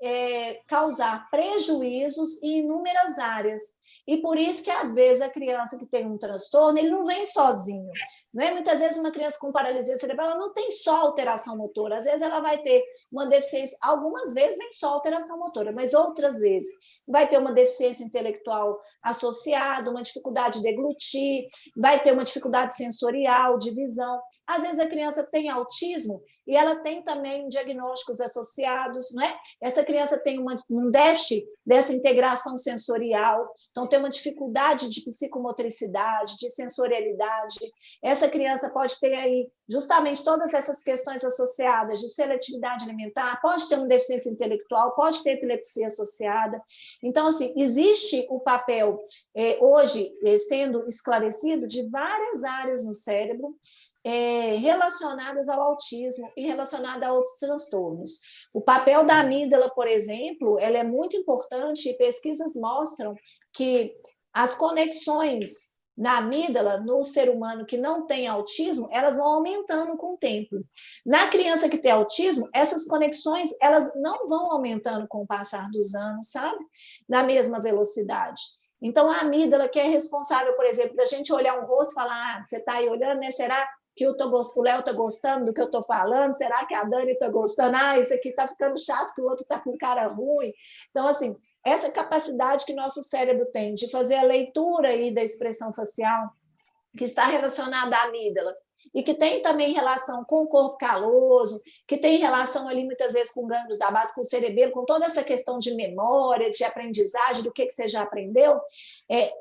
causar prejuízos em inúmeras áreas. E por isso que, às vezes, a criança que tem um transtorno, ele não vem sozinho. Não é? Muitas vezes, uma criança com paralisia cerebral, ela não tem só alteração motora. Às vezes, ela vai ter uma deficiência, algumas vezes vem só alteração motora, mas outras vezes vai ter uma deficiência intelectual associada, uma dificuldade de deglutir, vai ter uma dificuldade sensorial, de visão. Às vezes, a criança tem autismo e ela tem também diagnósticos associados, não é? Essa criança tem um déficit dessa integração sensorial, então tem uma dificuldade de psicomotricidade, de sensorialidade. Essa criança pode ter aí justamente todas essas questões associadas de seletividade alimentar, pode ter uma deficiência intelectual, pode ter epilepsia associada. Então, assim, existe o papel hoje sendo esclarecido de várias áreas no cérebro, relacionadas ao autismo e relacionadas a outros transtornos. O papel da amígdala, por exemplo, ela é muito importante e pesquisas mostram que as conexões na amígdala, no ser humano que não tem autismo, elas vão aumentando com o tempo. Na criança que tem autismo, essas conexões elas não vão aumentando com o passar dos anos, sabe? Na mesma velocidade. Então, a amígdala, que é responsável, por exemplo, da gente olhar um rosto e falar, você está aí olhando, né? Será que o Léo está gostando do que eu estou falando? Será que a Dani está gostando? Isso aqui está ficando chato, que o outro está com cara ruim. Então, assim, essa capacidade que nosso cérebro tem de fazer a leitura aí da expressão facial, que está relacionada à amígdala, e que tem também relação com o corpo caloso, que tem relação ali muitas vezes com gânglios da base, com o cerebelo, com toda essa questão de memória, de aprendizagem, do que você já aprendeu,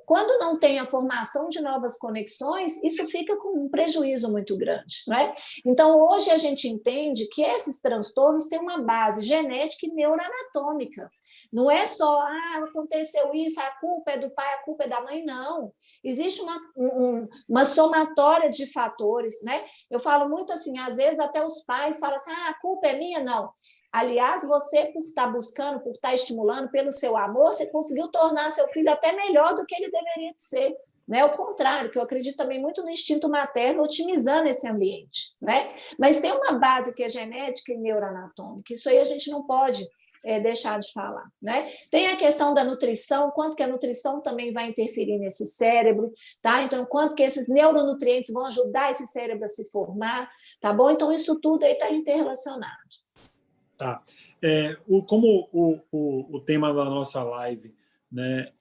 quando não tem a formação de novas conexões, isso fica com um prejuízo muito grande, não é? Então, hoje a gente entende que esses transtornos têm uma base genética e neuroanatômica. Não é só, aconteceu isso, a culpa é do pai, a culpa é da mãe, não. Existe uma somatória de fatores, né? Eu falo muito assim, às vezes até os pais falam assim, a culpa é minha, não. Aliás, você, por estar buscando, por estar estimulando, pelo seu amor, você conseguiu tornar seu filho até melhor do que ele deveria ser. Né? O contrário, que eu acredito também muito no instinto materno, otimizando esse ambiente. Né? Mas tem uma base que é genética e neuroanatômica, isso aí a gente não pode deixar de falar. Né? Tem a questão da nutrição, quanto que a nutrição também vai interferir nesse cérebro, tá? Então, quanto que esses neuronutrientes vão ajudar esse cérebro a se formar, tá bom? Então, isso tudo aí está interrelacionado. Tá. Como o tema da nossa live, né,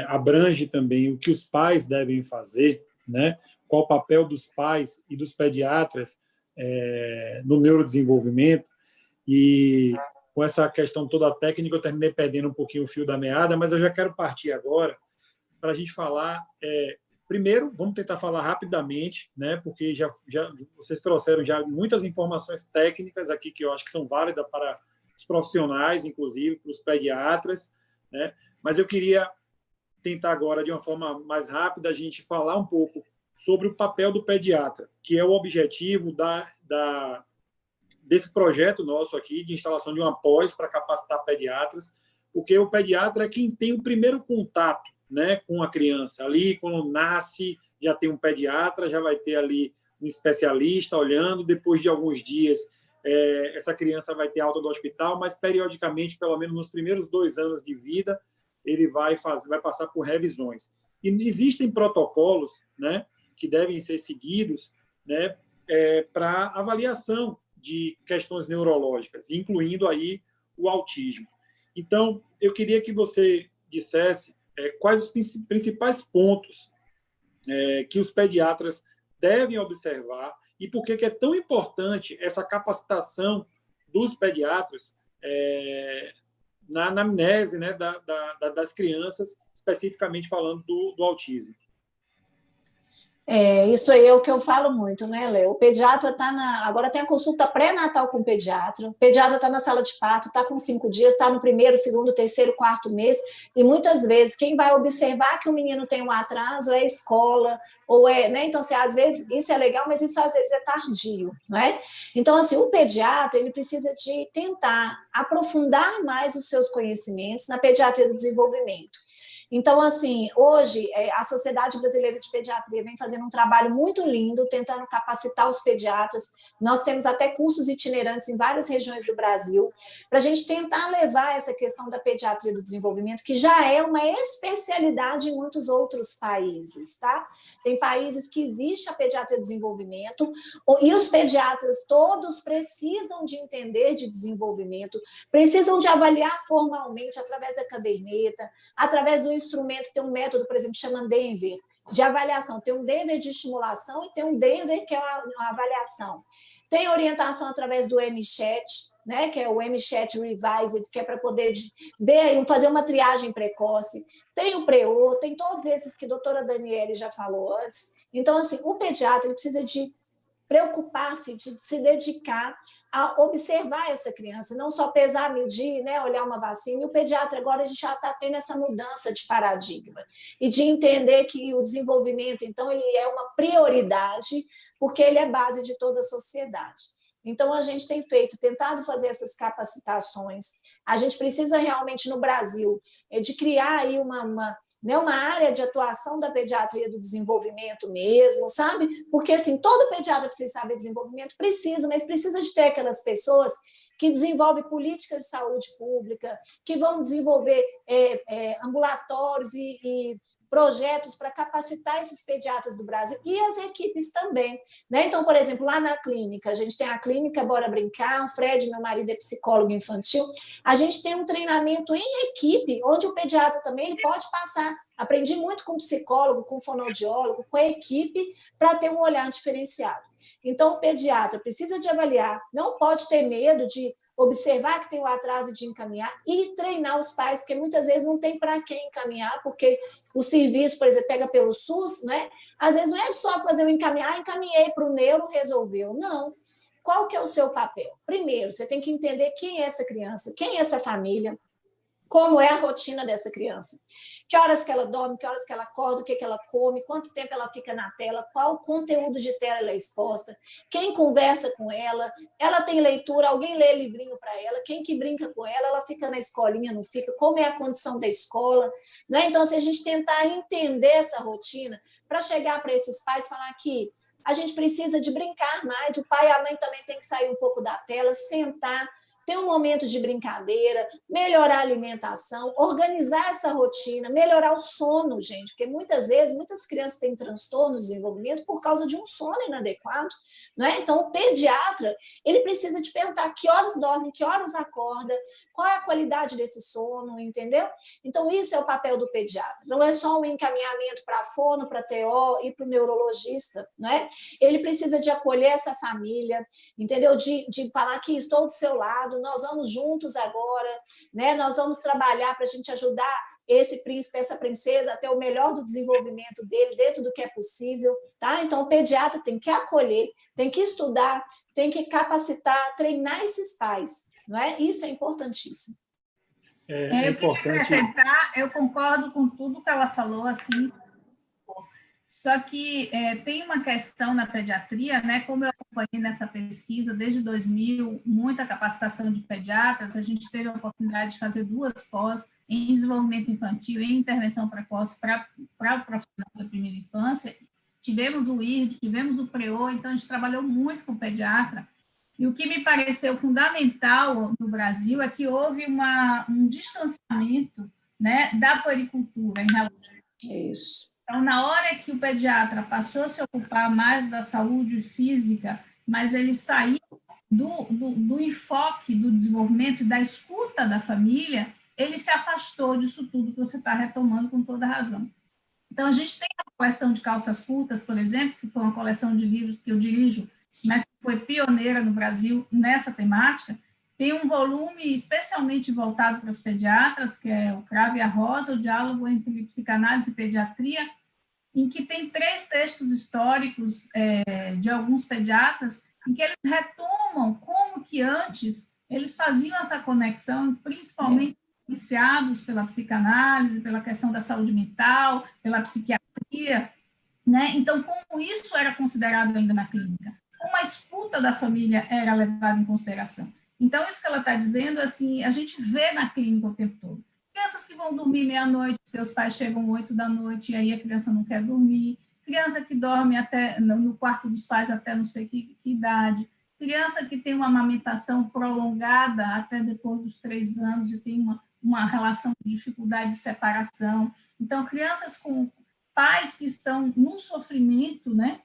abrange também o que os pais devem fazer, né, qual o papel dos pais e dos pediatras no neurodesenvolvimento, e com essa questão toda técnica, eu terminei perdendo um pouquinho o fio da meada, mas eu já quero partir agora para a gente falar. Primeiro, vamos tentar falar rapidamente, né, porque já vocês trouxeram já muitas informações técnicas aqui que eu acho que são válidas para os profissionais, inclusive para os pediatras, né, mas eu queria tentar agora, de uma forma mais rápida, a gente falar um pouco sobre o papel do pediatra, que é o objetivo desse projeto nosso aqui de instalação de uma pós para capacitar pediatras, porque o pediatra é quem tem o primeiro contato, né, com a criança. Ali, quando nasce, já tem um pediatra, já vai ter ali um especialista olhando, depois de alguns dias, essa criança vai ter alta do hospital, mas periodicamente, pelo menos nos primeiros 2 anos de vida, ele vai passar por revisões. E existem protocolos, né, que devem ser seguidos, né, para avaliação de questões neurológicas, incluindo aí o autismo. Então, eu queria que você dissesse quais os principais pontos que os pediatras devem observar e por que é tão importante essa capacitação dos pediatras na anamnese, né, das crianças, especificamente falando do autismo. Isso aí é o que eu falo muito, né, Léo? O pediatra agora tem a consulta pré-natal com o pediatra está na sala de parto, está com 5 dias, está no primeiro, segundo, terceiro, quarto mês, e muitas vezes quem vai observar que o menino tem um atraso é a escola, ou né? Então, assim, às vezes isso é legal, mas isso às vezes é tardio, não é? Então, assim, o pediatra, ele precisa de tentar aprofundar mais os seus conhecimentos na pediatria do desenvolvimento. Então, assim, hoje a Sociedade Brasileira de Pediatria vem fazendo um trabalho muito lindo, tentando capacitar os pediatras. Nós temos até cursos itinerantes em várias regiões do Brasil, para a gente tentar levar essa questão da pediatria do desenvolvimento, que já é uma especialidade em muitos outros países, tá? Tem países que existe a pediatria do desenvolvimento, e os pediatras todos precisam de entender de desenvolvimento, precisam de avaliar formalmente através da caderneta, através do instrumento, tem um método, por exemplo, que chama Denver, de avaliação. Tem um Denver de estimulação e tem um Denver que é uma avaliação. Tem orientação através do MChat, né, que é o MChat Revised, que é para poder ver, fazer uma triagem precoce. Tem o PREO, tem todos esses que a doutora Daniele já falou antes. Então, assim, o pediatra ele precisa de preocupar-se, de se dedicar a observar essa criança, não só pesar, medir, né, olhar uma vacina. E o pediatra agora a gente já está tendo essa mudança de paradigma e de entender que o desenvolvimento, então, ele é uma prioridade porque ele é base de toda a sociedade. Então, a gente tem tentado fazer essas capacitações. A gente precisa realmente, no Brasil, de criar aí uma área de atuação da pediatria do desenvolvimento mesmo, sabe? Porque, assim, todo pediatra precisa saber desenvolvimento, precisa, mas precisa de ter aquelas pessoas que desenvolvem políticas de saúde pública, que vão desenvolver ambulatórios e projetos para capacitar esses pediatras do Brasil e as equipes também, né? Então, por exemplo, lá na clínica, a gente tem a clínica Bora Brincar, o Fred, meu marido, é psicólogo infantil, a gente tem um treinamento em equipe, onde o pediatra também ele pode passar. Aprendi muito com psicólogo, com fonoaudiólogo, com a equipe, para ter um olhar diferenciado. Então, o pediatra precisa de avaliar, não pode ter medo de observar que tem o atraso de encaminhar e treinar os pais, porque muitas vezes não tem para quem encaminhar, porque o serviço, por exemplo, pega pelo SUS, né? Às vezes não é só fazer o encaminhar, encaminhei para o neuro, resolveu. Não. Qual que é o seu papel? Primeiro, você tem que entender quem é essa criança, quem é essa família, como é a rotina dessa criança. Que horas que ela dorme, que horas que ela acorda, o que ela come, quanto tempo ela fica na tela, qual conteúdo de tela ela é exposta, quem conversa com ela tem leitura, alguém lê livrinho para ela, quem que brinca com ela fica na escolinha, não fica, como é a condição da escola, né? Então, se a gente tentar entender essa rotina, para chegar para esses pais e falar que a gente precisa de brincar mais, o pai e a mãe também tem que sair um pouco da tela, sentar, ter um momento de brincadeira, melhorar a alimentação, organizar essa rotina, melhorar o sono, gente, porque muitas vezes, muitas crianças têm transtorno de desenvolvimento por causa de um sono inadequado, não é? Então, o pediatra, ele precisa te perguntar que horas dorme, que horas acorda, qual é a qualidade desse sono, entendeu? Então, isso é o papel do pediatra, não é só um encaminhamento para a fono, para a TO e para o neurologista, não é? Ele precisa de acolher essa família, entendeu? De falar que estou do seu lado, nós vamos juntos agora, né? Nós vamos trabalhar para a gente ajudar esse príncipe, essa princesa, a ter o melhor do desenvolvimento dele, dentro do que é possível, tá? Então, o pediatra tem que acolher, tem que estudar, tem que capacitar, treinar esses pais, não é? Isso é importantíssimo. Eu importante... queria acrescentar, eu concordo com tudo que ela falou, assim, só que tem uma questão na pediatria, né? Como eu acompanhei nessa pesquisa desde 2000, muita capacitação de pediatras, a gente teve a oportunidade de fazer 2 pós em desenvolvimento infantil e intervenção precoce para o profissional da primeira infância. Tivemos o IRD, tivemos o PREO, então a gente trabalhou muito com pediatra. E o que me pareceu fundamental no Brasil é que houve um distanciamento, né, da puericultura em relação a isso. Então, na hora que o pediatra passou a se ocupar mais da saúde física, mas ele saiu do enfoque do desenvolvimento e da escuta da família, ele se afastou disso tudo que você está retomando com toda razão. Então, a gente tem a coleção de calças curtas, por exemplo, que foi uma coleção de livros que eu dirijo, mas que foi pioneira no Brasil nessa temática. Tem um volume especialmente voltado para os pediatras, que é o Cravo e a Rosa, o diálogo entre psicanálise e pediatria, em que tem 3 textos históricos de alguns pediatras, em que eles retomam como que antes eles faziam essa conexão, principalmente iniciados pela psicanálise, pela questão da saúde mental, pela psiquiatria, né? Então, como isso era considerado ainda na clínica, como a escuta da família era levada em consideração. Então, isso que ela está dizendo, assim, a gente vê na clínica o tempo todo. Crianças que vão dormir meia-noite, seus pais chegam 8 da noite, e aí a criança não quer dormir. Criança que dorme até no quarto dos pais até não sei que idade. Criança que tem uma amamentação prolongada até depois dos 3 anos e tem uma relação de dificuldade de separação. Então, crianças com pais que estão no sofrimento, né?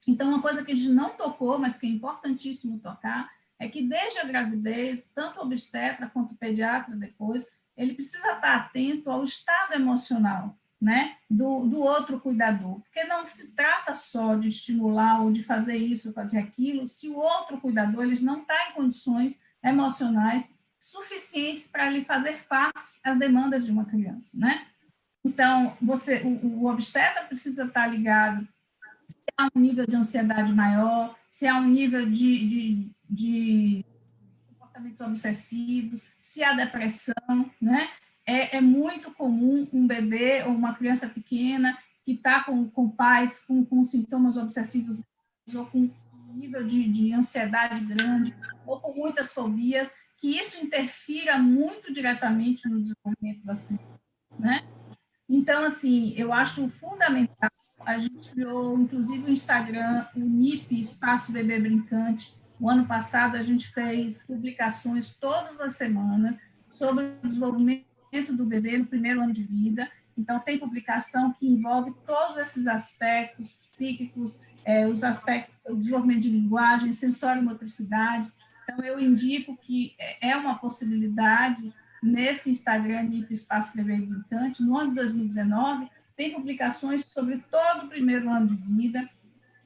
Então, uma coisa que a gente não tocou, mas que é importantíssimo tocar, é que desde a gravidez, tanto o obstetra quanto o pediatra depois, ele precisa estar atento ao estado emocional, né, do outro cuidador, porque não se trata só de estimular ou de fazer isso ou fazer aquilo, se o outro cuidador ele não está em condições emocionais suficientes para lhe fazer face às demandas de uma criança, né? Então, o obstetra precisa estar ligado se há um nível de ansiedade maior, se há um nível de comportamentos obsessivos, se há depressão, né? É muito comum um bebê ou uma criança pequena que está com pais com sintomas obsessivos ou com um nível de ansiedade grande ou com muitas fobias, que isso interfira muito diretamente no desenvolvimento das crianças, né? Então, assim, eu acho fundamental, a gente criou, inclusive, o Instagram, o NIP, Espaço Bebê Brincante. O ano passado, a gente fez publicações todas as semanas sobre o desenvolvimento do bebê no primeiro ano de vida. Então, tem publicação que envolve todos esses aspectos psíquicos, os aspectos do desenvolvimento de linguagem, sensório e motricidade. Então, eu indico que é uma possibilidade nesse Instagram, NIP Espaço Bebê Brincante, no ano de 2019, tem publicações sobre todo o primeiro ano de vida.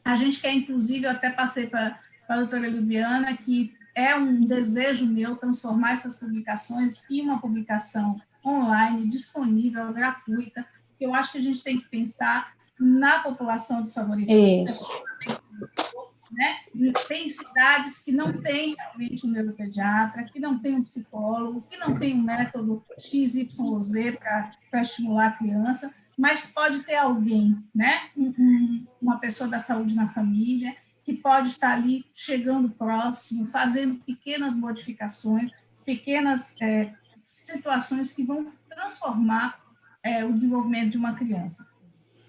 A gente quer, inclusive, eu até passei para a doutora Libiana, que é um desejo meu transformar essas publicações em uma publicação online, disponível, gratuita, que eu acho que a gente tem que pensar na população desfavorecida. Isso. Né? Tem cidades que não têm realmente um neuropediatra, que não tem um psicólogo, que não tem um método XYZ para estimular a criança, mas pode ter alguém, né? Uma pessoa da saúde na família, que pode estar ali chegando próximo, fazendo pequenas modificações, pequenas situações que vão transformar o desenvolvimento de uma criança.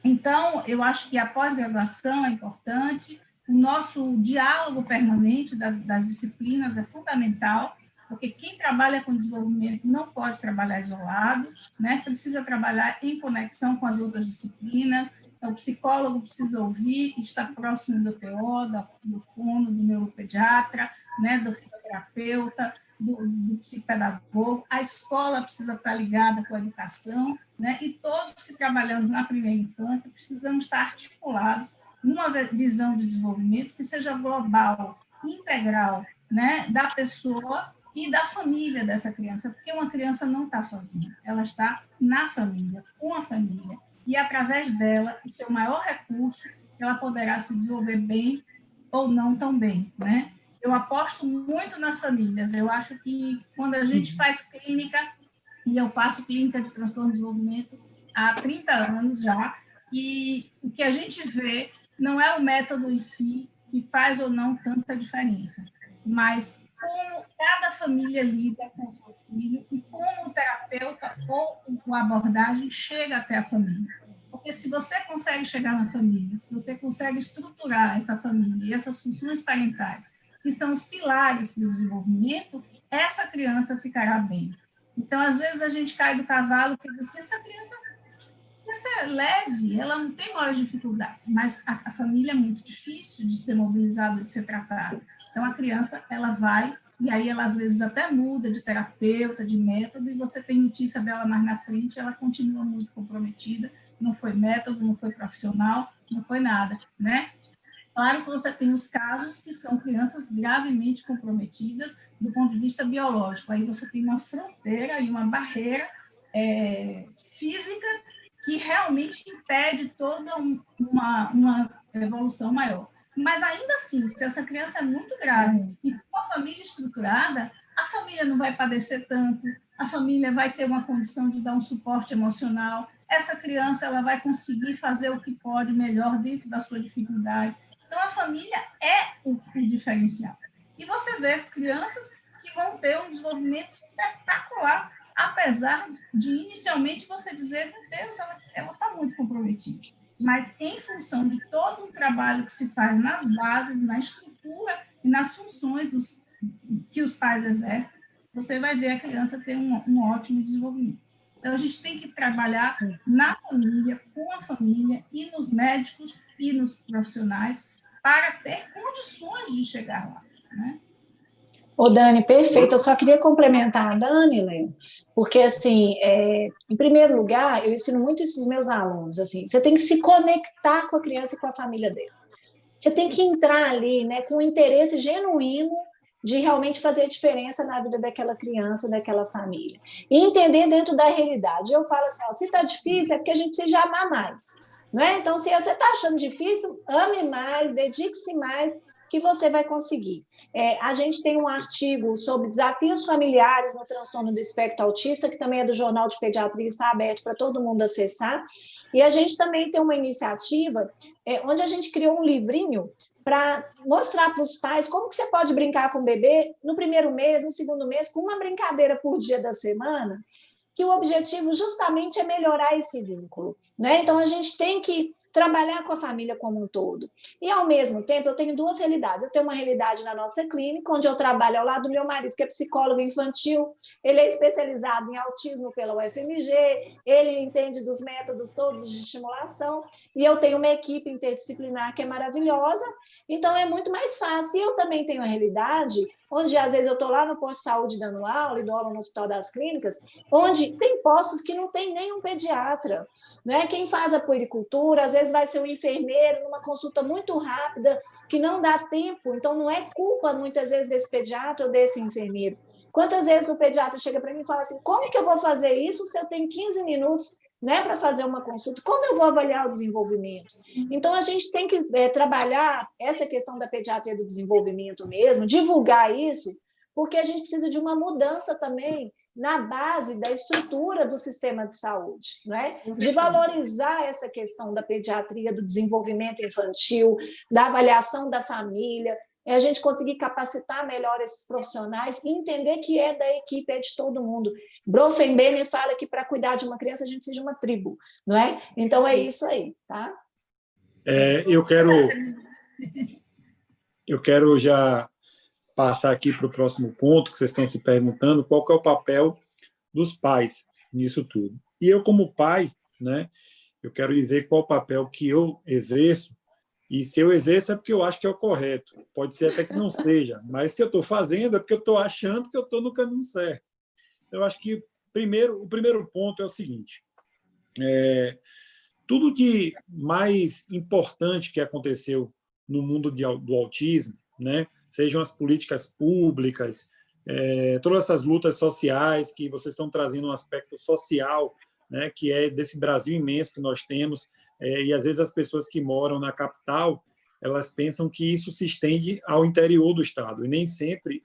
Então, eu acho que a pós-graduação é importante, o nosso diálogo permanente das disciplinas é fundamental, porque quem trabalha com desenvolvimento não pode trabalhar isolado, né? Precisa trabalhar em conexão com as outras disciplinas. Então, o psicólogo precisa ouvir, estar próximo do TO, do fono, do neuropediatra, né? Do fisioterapeuta, do psicopedagogo. A escola precisa estar ligada com a educação, né? E todos que trabalhamos na primeira infância precisamos estar articulados numa visão de desenvolvimento que seja global, integral, né, da pessoa e da família dessa criança, porque uma criança não está sozinha, ela está na família, com a família, e através dela, o seu maior recurso, ela poderá se desenvolver bem ou não tão bem, né? Eu aposto muito nas famílias, eu acho que quando a gente faz clínica, e eu faço clínica de transtorno de desenvolvimento há 30 anos já, e o que a gente vê não é o método em si que faz ou não tanta diferença, mas como cada família lida com o seu filho e como o terapeuta ou a abordagem chega até a família. Porque se você consegue chegar na família, se você consegue estruturar essa família e essas funções parentais, que são os pilares do desenvolvimento, essa criança ficará bem. Então, às vezes, a gente cai do cavalo e diz assim, essa criança é leve, ela não tem maiores dificuldades, mas a família é muito difícil de ser mobilizada, de ser tratada. Então, a criança, ela vai, e aí ela, às vezes, até muda de terapeuta, de método, e você tem notícia dela mais na frente, ela continua muito comprometida, não foi método, não foi profissional, não foi nada, né? Claro que você tem os casos que são crianças gravemente comprometidas do ponto de vista biológico, aí você tem uma fronteira e uma barreira física que realmente impede toda uma evolução maior. Mas, ainda assim, se essa criança é muito grave e com uma família estruturada, a família não vai padecer tanto, a família vai ter uma condição de dar um suporte emocional, essa criança ela vai conseguir fazer o que pode melhor dentro da sua dificuldade. Então, a família é o diferencial. E você vê crianças que vão ter um desenvolvimento espetacular, apesar de, inicialmente, você dizer, meu Deus, ela está muito comprometida. Mas, em função de todo um trabalho que se faz nas bases, na estrutura e nas funções que os pais exercem, você vai ver a criança ter um ótimo desenvolvimento. Então, a gente tem que trabalhar na família, com a família, e nos médicos e nos profissionais, para ter condições de chegar lá, né? Ô, Dani, perfeito. Eu só queria complementar a Dani, Léo, porque, assim, em primeiro lugar, eu ensino muito isso aos meus alunos, assim, você tem que se conectar com a criança e com a família dele. Você tem que entrar ali, né, com um interesse genuíno de realmente fazer a diferença na vida daquela criança, daquela família. E entender dentro da realidade. Eu falo assim, ó, se está difícil é porque a gente precisa amar mais. Né? Então, se você está achando difícil, ame mais, dedique-se mais, que você vai conseguir. A gente tem um artigo sobre desafios familiares no transtorno do espectro autista, que também é do Jornal de Pediatria, está aberto para todo mundo acessar. E a gente também tem uma iniciativa onde a gente criou um livrinho para mostrar para os pais como que você pode brincar com o bebê no primeiro mês, no segundo mês, com uma brincadeira por dia da semana, que o objetivo justamente é melhorar esse vínculo, né? Então, a gente tem que trabalhar com a família como um todo. E, ao mesmo tempo, eu tenho duas realidades. Eu tenho uma realidade na nossa clínica, onde eu trabalho ao lado do meu marido, que é psicólogo infantil, ele é especializado em autismo pela UFMG, ele entende dos métodos todos de estimulação, e eu tenho uma equipe interdisciplinar que é maravilhosa, então é muito mais fácil. E eu também tenho a realidade onde, às vezes, eu estou lá no posto de saúde dando aula, e dou aula no Hospital das Clínicas, onde tem postos que não tem nenhum pediatra, né? Quem faz a puericultura, às vezes vai ser um enfermeiro numa consulta muito rápida, que não dá tempo, então não é culpa, muitas vezes, desse pediatra ou desse enfermeiro. Quantas vezes o pediatra chega para mim e fala assim, como que eu vou fazer isso se eu tenho 15 minutos, né, para fazer uma consulta? Como eu vou avaliar o desenvolvimento? Então, a gente tem que trabalhar essa questão da pediatria do desenvolvimento mesmo, divulgar isso, porque a gente precisa de uma mudança também na base da estrutura do sistema de saúde, né? De valorizar essa questão da pediatria, do desenvolvimento infantil, da avaliação da família, a gente conseguir capacitar melhor esses profissionais e entender que é da equipe, é de todo mundo. Bronfenbrenner fala que para cuidar de uma criança a gente precisa de uma tribo, não é? Então é isso aí, tá? Eu quero já passar aqui para o próximo ponto, que vocês estão se perguntando, qual que é o papel dos pais nisso tudo. E eu, como pai, né, eu quero dizer qual o papel que eu exerço, e se eu exerço é porque eu acho que é o correto. Pode ser até que não seja, mas se eu estou fazendo é porque eu estou achando que eu estou no caminho certo. Eu acho que o primeiro ponto é o seguinte, tudo de mais importante que aconteceu no mundo do autismo, né, sejam as políticas públicas, todas essas lutas sociais que vocês estão trazendo um aspecto social, né, que é desse Brasil imenso que nós temos, e às vezes as pessoas que moram na capital, elas pensam que isso se estende ao interior do estado, e nem sempre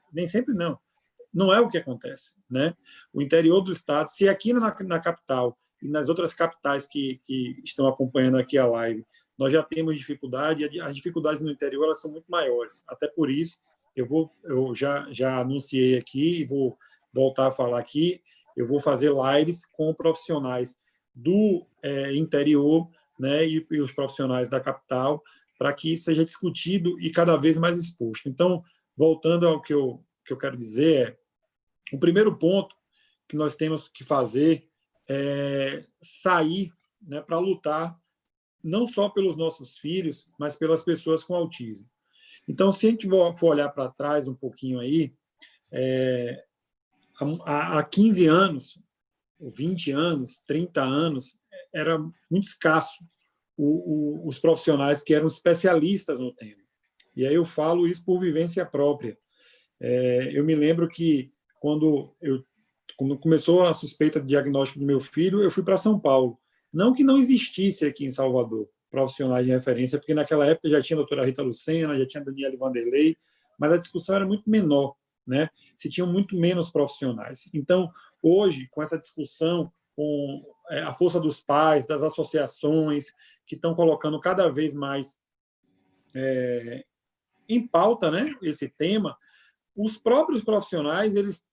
não é o que acontece, né? O interior do estado, se aqui na capital e nas outras capitais que estão acompanhando aqui a live, nós já temos dificuldade, as dificuldades no interior elas são muito maiores. Até por isso, eu já anunciei aqui e vou voltar a falar aqui, eu vou fazer lives com profissionais do interior, né, e os profissionais da capital, para que isso seja discutido e cada vez mais exposto. Então, voltando ao que eu quero dizer, o primeiro ponto que nós temos que fazer é sair, né, para lutar não só pelos nossos filhos, mas pelas pessoas com autismo. Então, se a gente for olhar para trás um pouquinho aí, há 15 anos, 20 anos, 30 anos, era muito escasso os profissionais que eram especialistas no tema. E aí eu falo isso por vivência própria. Eu me lembro que quando começou a suspeita de diagnóstico do meu filho, eu fui para São Paulo. Não que não existisse aqui em Salvador profissionais de referência, porque naquela época já tinha a doutora Rita Lucena, já tinha a Daniele Vanderlei, mas a discussão era muito menor, né? Se tinham muito menos profissionais. Então, hoje, com essa discussão, com a força dos pais, das associações, que estão colocando cada vez mais em pauta, né, esse tema, os próprios profissionais eles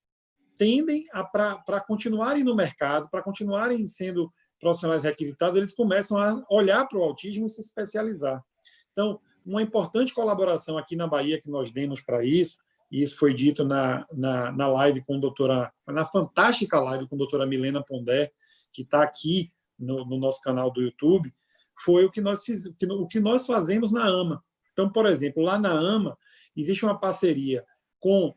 tendem para continuarem no mercado, para continuarem sendo profissionais requisitados, eles começam a olhar para o autismo e se especializar. Então, uma importante colaboração aqui na Bahia que nós demos para isso, e isso foi dito na live com a doutora, na fantástica live com a doutora Milena Pondé, que está aqui no nosso canal do YouTube, foi o que nós fazemos na AMA. Então, por exemplo, lá na AMA, existe uma parceria com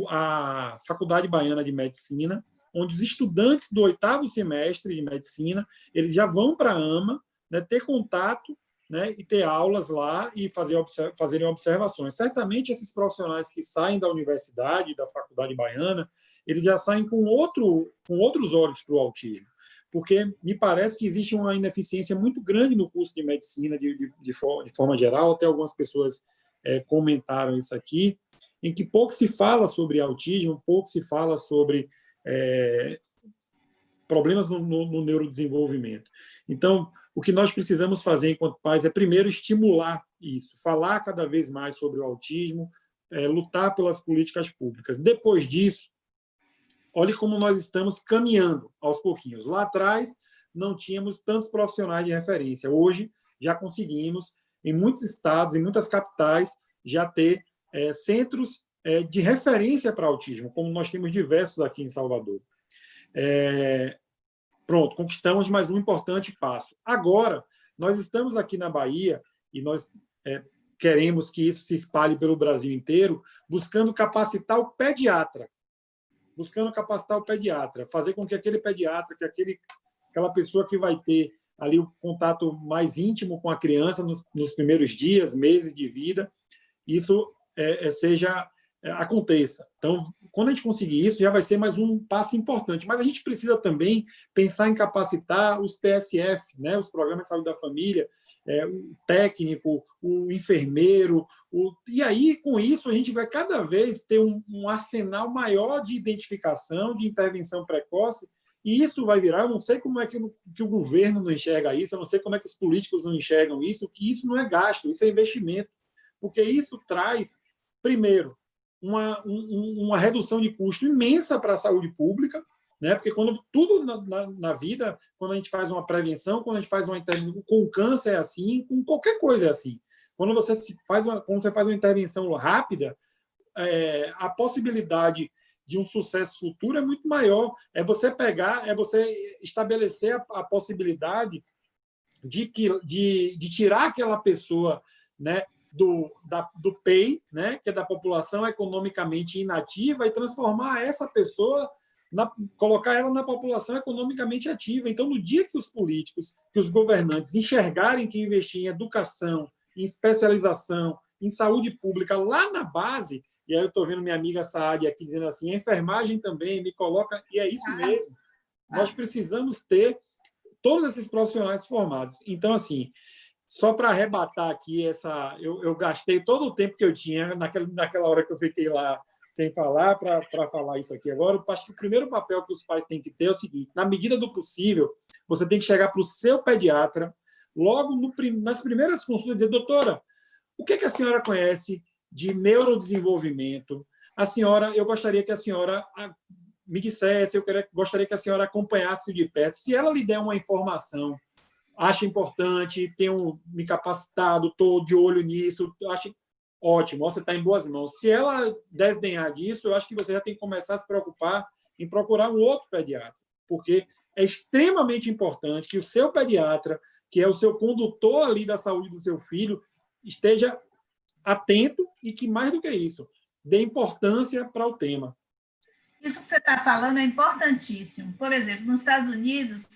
a Faculdade Baiana de Medicina, onde os estudantes do 8º semestre de medicina, eles já vão para a AMA, né, ter contato, né, e ter aulas lá e fazerem observações. Certamente, esses profissionais que saem da universidade, da Faculdade Baiana, eles já saem com outros olhos para o autismo, porque me parece que existe uma ineficiência muito grande no curso de medicina, de forma geral, até algumas pessoas comentaram isso aqui, em que pouco se fala sobre autismo, pouco se fala sobre problemas no neurodesenvolvimento. Então, o que nós precisamos fazer enquanto pais é, primeiro, estimular isso, falar cada vez mais sobre o autismo, lutar pelas políticas públicas. Depois disso, olhe como nós estamos caminhando aos pouquinhos. Lá atrás, não tínhamos tantos profissionais de referência. Hoje, já conseguimos, em muitos estados, em muitas capitais, já ter centros de referência para autismo, como nós temos diversos aqui em Salvador. Pronto, conquistamos mais um importante passo. Agora, nós estamos aqui na Bahia e nós queremos que isso se espalhe pelo Brasil inteiro, buscando capacitar o pediatra. Fazer com que aquele pediatra, aquela pessoa que vai ter ali o contato mais íntimo com a criança nos primeiros dias, meses de vida, isso aconteça. Então, quando a gente conseguir isso, já vai ser mais um passo importante. Mas a gente precisa também pensar em capacitar os PSF, né, os Programas de Saúde da Família, o técnico, o enfermeiro. E aí, com isso, a gente vai cada vez ter um arsenal maior de identificação, de intervenção precoce, e isso vai virar, eu não sei como é que o governo não enxerga isso, eu não sei como é que os políticos não enxergam isso, que isso não é gasto, isso é investimento. Porque isso traz, primeiro, uma redução de custo imensa para a saúde pública, né? Porque quando tudo na vida, quando a gente faz uma prevenção, quando a gente faz uma intervenção, com câncer é assim, com qualquer coisa é assim. Quando você faz uma intervenção rápida, a possibilidade de um sucesso futuro é muito maior. É você estabelecer a possibilidade de tirar aquela pessoa, né, do PEI, né, que é da população economicamente inativa, e transformar essa pessoa, colocar ela na população economicamente ativa. Então, no dia que os políticos, que os governantes enxergarem que investir em educação, em especialização, em saúde pública, lá na base, e aí eu estou vendo minha amiga Saad aqui dizendo assim, a enfermagem também me coloca, e é isso mesmo. Nós precisamos ter todos esses profissionais formados. Então, assim, só para arrebatar aqui eu gastei todo o tempo que eu tinha naquela hora que eu fiquei lá sem falar para falar isso aqui agora. Eu acho que o primeiro papel que os pais têm que ter é o seguinte: na medida do possível, você tem que chegar para o seu pediatra logo nas primeiras consultas e dizer: doutora, o que a senhora conhece de neurodesenvolvimento? Eu gostaria que a senhora me dissesse, gostaria que a senhora acompanhasse de perto. Se ela lhe der uma informação, acha importante, tenho me capacitado, estou de olho nisso, acho ótimo, você está em boas mãos. Se ela desdenhar disso, eu acho que você já tem que começar a se preocupar em procurar um outro pediatra, porque é extremamente importante que o seu pediatra, que é o seu condutor ali da saúde do seu filho, esteja atento e que, mais do que isso, dê importância para o tema. Isso que você está falando é importantíssimo. Por exemplo, nos Estados Unidos,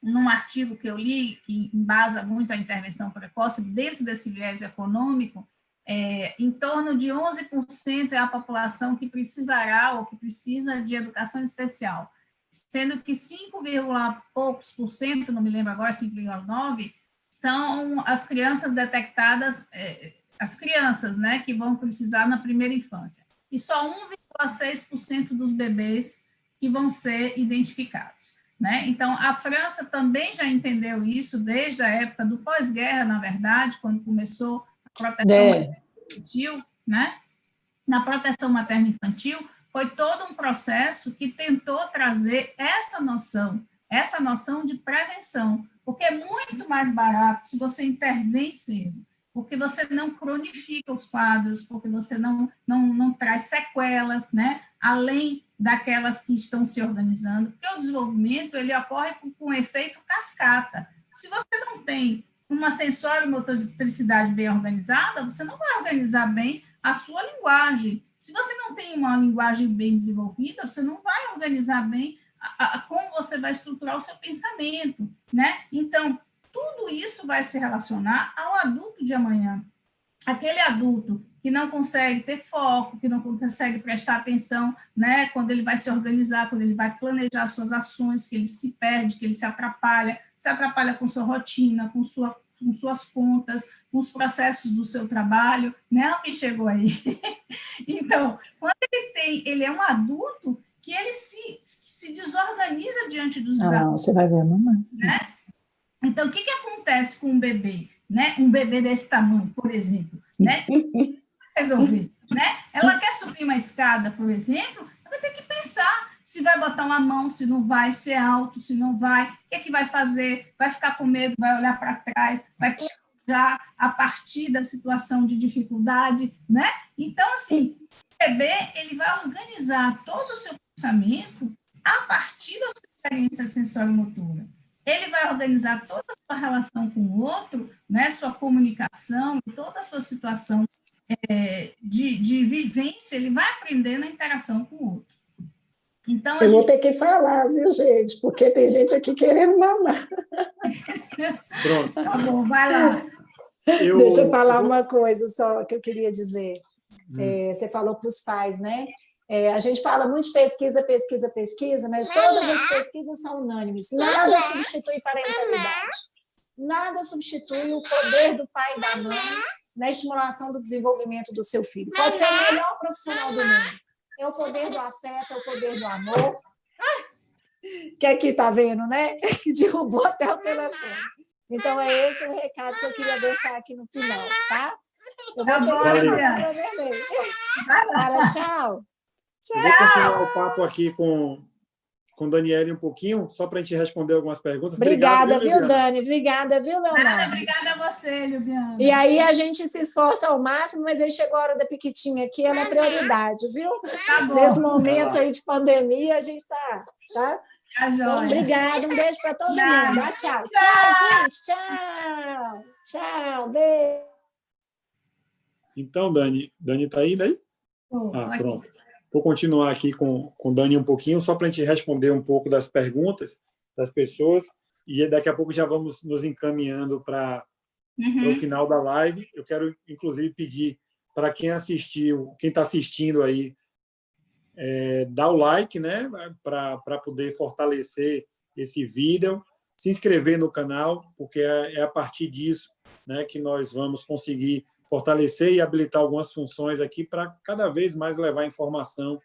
num artigo que eu li, que embasa muito a intervenção precoce, dentro desse viés econômico, em torno de 11% é a população que precisará ou que precisa de educação especial. sendo que 5, poucos por cento, não me lembro agora, 5,9%, são as crianças detectadas, as crianças, né, que vão precisar na primeira infância. E só 1,6% dos bebês que vão ser identificados, né? Então, a França também já entendeu isso desde a época do pós-guerra, na verdade, quando começou a proteção infantil, né? Na proteção materno-infantil, foi todo um processo que tentou trazer essa noção de prevenção, porque é muito mais barato se você intervém cedo, porque você não cronifica os quadros, porque você não traz sequelas, né? Além daquelas que estão se organizando, porque o desenvolvimento ele ocorre com efeito cascata. Se você não tem uma sensório e motoricidade bem organizada, você não vai organizar bem a sua linguagem. Se você não tem uma linguagem bem desenvolvida, você não vai organizar bem como você vai estruturar o seu pensamento, né? Então, tudo isso vai se relacionar ao adulto de amanhã. Aquele adulto que não consegue ter foco, que não consegue prestar atenção, né, quando ele vai se organizar, quando ele vai planejar suas ações, que ele se perde, que ele se atrapalha com sua rotina, com suas contas, com os processos do seu trabalho, né? Alguém chegou aí. Então, quando ele é um adulto que ele se desorganiza diante dos desafios. Não, você vai ver a mamãe. Né? Então, o que acontece com um bebê? Né? Um bebê desse tamanho, por exemplo, né? Resolver, né? Ela quer subir uma escada, por exemplo, ela vai ter que pensar se vai botar uma mão, se não vai, se é alto, se não vai, o que é que vai fazer, vai ficar com medo, vai olhar para trás, vai planejar a partir da situação de dificuldade, né? Então, assim, o bebê, ele vai organizar todo o seu pensamento a partir da sua experiência sensório-motora. Ele vai organizar toda a sua relação com o outro, né, sua comunicação, toda a sua situação de vivência, ele vai aprender na interação com o outro. Então, eu vou ter que falar, viu, gente? Porque tem gente aqui querendo mamar. Pronto. Tá bom, vai lá. Deixa eu falar uma coisa só que eu queria dizer. Você falou para os pais, né? A gente fala muito de pesquisa, mas todas as pesquisas são unânimes. Nada substitui parentalidade. Nada substitui o poder do pai e da mãe na estimulação do desenvolvimento do seu filho. Pode ser o melhor profissional do mundo. É o poder do afeto, é o poder do amor. Que aqui está vendo, né? Que derrubou até o telefone. Então, é esse o recado que eu queria deixar aqui no final, tá? Eu vou tchau. Eu vou continuar o papo aqui com Daniele um pouquinho, só para a gente responder algumas perguntas. Obrigada, viu, Dani? Obrigada, viu, Leonardo? Obrigada a você, Liubiana. E aí a gente se esforça ao máximo, mas aí chegou a hora da Piquitinha aqui, ela é prioridade, viu? Tá bom. Nesse momento aí de pandemia, a gente tá? Então, obrigada, um beijo para todo mundo. Dá tchau. Tchau, gente. Tchau. Tchau, beijo. Então, Dani está aí daí? Pronto. Vou continuar aqui com o Dani um pouquinho, só para a gente responder um pouco das perguntas das pessoas, e daqui a pouco já vamos nos encaminhando para o final da live. Eu quero, inclusive, pedir para quem assistiu, quem está assistindo aí, dar o like, né, para poder fortalecer esse vídeo, se inscrever no canal, porque é a partir disso, né, que nós vamos conseguir fortalecer e habilitar algumas funções aqui para cada vez mais levar informação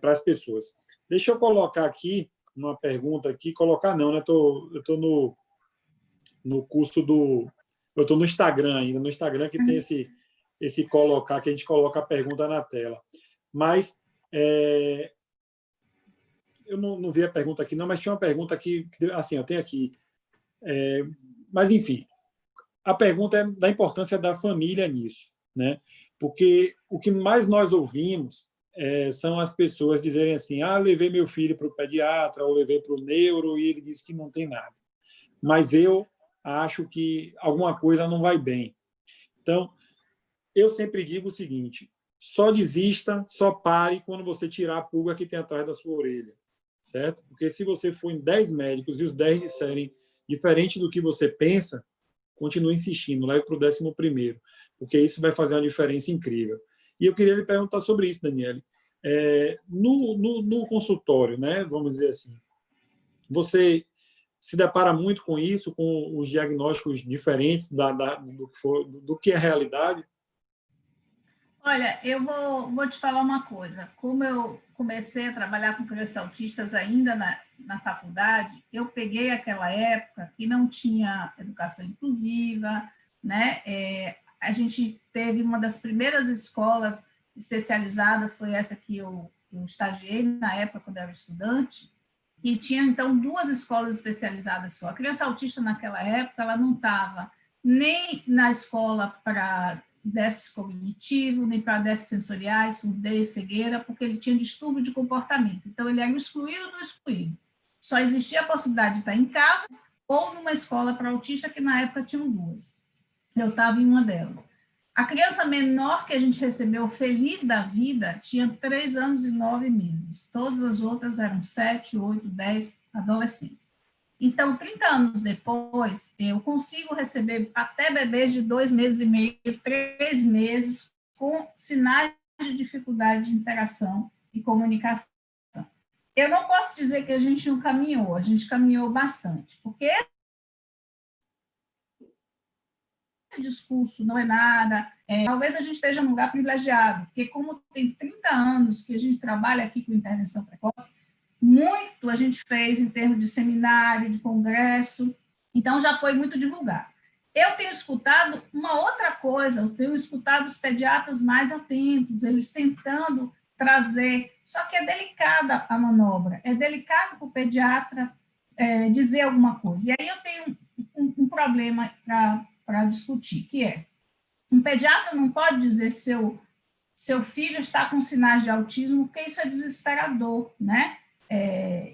para as pessoas. Deixa eu colocar aqui uma pergunta aqui, colocar não, né? Eu estou no curso do... Eu estou no Instagram ainda, no Instagram que tem esse colocar, que a gente coloca a pergunta na tela. Mas eu não vi a pergunta aqui, não, mas tinha uma pergunta aqui, assim, eu tenho aqui. Mas, enfim, a pergunta é da importância da família nisso, né? Porque o que mais nós ouvimos são as pessoas dizerem assim: levei meu filho para o pediatra, ou levei para o neuro, e ele disse que não tem nada. Mas eu acho que alguma coisa não vai bem. Então, eu sempre digo o seguinte: só desista, só pare quando você tirar a pulga que tem atrás da sua orelha, certo? Porque se você for em 10 médicos e os 10 disserem diferente do que você pensa, continue insistindo, leve para o 11º, porque isso vai fazer uma diferença incrível. E eu queria lhe perguntar sobre isso, Daniele. No consultório, né, vamos dizer assim, você se depara muito com isso, com os diagnósticos diferentes do que é a realidade? Olha, eu vou te falar uma coisa. Como eu comecei a trabalhar com crianças autistas ainda na faculdade, eu peguei aquela época que não tinha educação inclusiva, né? A gente teve uma das primeiras escolas especializadas, foi essa que eu estagiei na época, quando eu era estudante, que tinha, então, 2 escolas especializadas só. A criança autista, naquela época, ela não estava nem na escola para déficit cognitivo, nem para déficits sensoriais, surdez, cegueira, porque ele tinha distúrbio de comportamento. Então, ele era o excluído do excluído. Só existia a possibilidade de estar em casa ou numa escola para autista, que na época tinham 2. Eu estava em uma delas. A criança menor que a gente recebeu, feliz da vida, tinha 3 anos e 9 meses. Todas as outras eram 7, 8, 10 adolescentes. Então, 30 anos depois, eu consigo receber até bebês de 2 meses e meio, 3 meses, com sinais de dificuldade de interação e comunicação. Eu não posso dizer que a gente não caminhou, a gente caminhou bastante, porque esse discurso não é nada, talvez a gente esteja num lugar privilegiado, porque como tem 30 anos que a gente trabalha aqui com intervenção precoce, muito a gente fez em termos de seminário, de congresso, então já foi muito divulgado. Eu tenho escutado uma outra coisa, eu tenho escutado os pediatras mais atentos, eles tentando trazer, só que é delicada a manobra, é delicado para o pediatra dizer alguma coisa. E aí eu tenho um problema para discutir, que é, um pediatra não pode dizer seu filho está com sinais de autismo, porque isso é desesperador, né?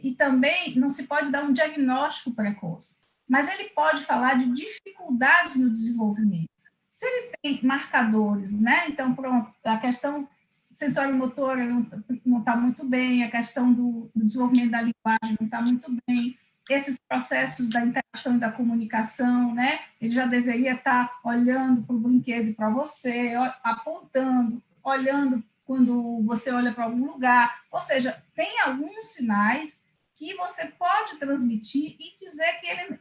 E também não se pode dar um diagnóstico precoce, mas ele pode falar de dificuldades no desenvolvimento. Se ele tem marcadores, né? Então, pronto, a questão sensório-motora não está muito bem, a questão do desenvolvimento da linguagem não está muito bem, esses processos da interação e da comunicação, né? Ele já deveria estar olhando para o brinquedo e para você, apontando, olhando quando você olha para algum lugar, ou seja, tem alguns sinais que você pode transmitir e dizer que ele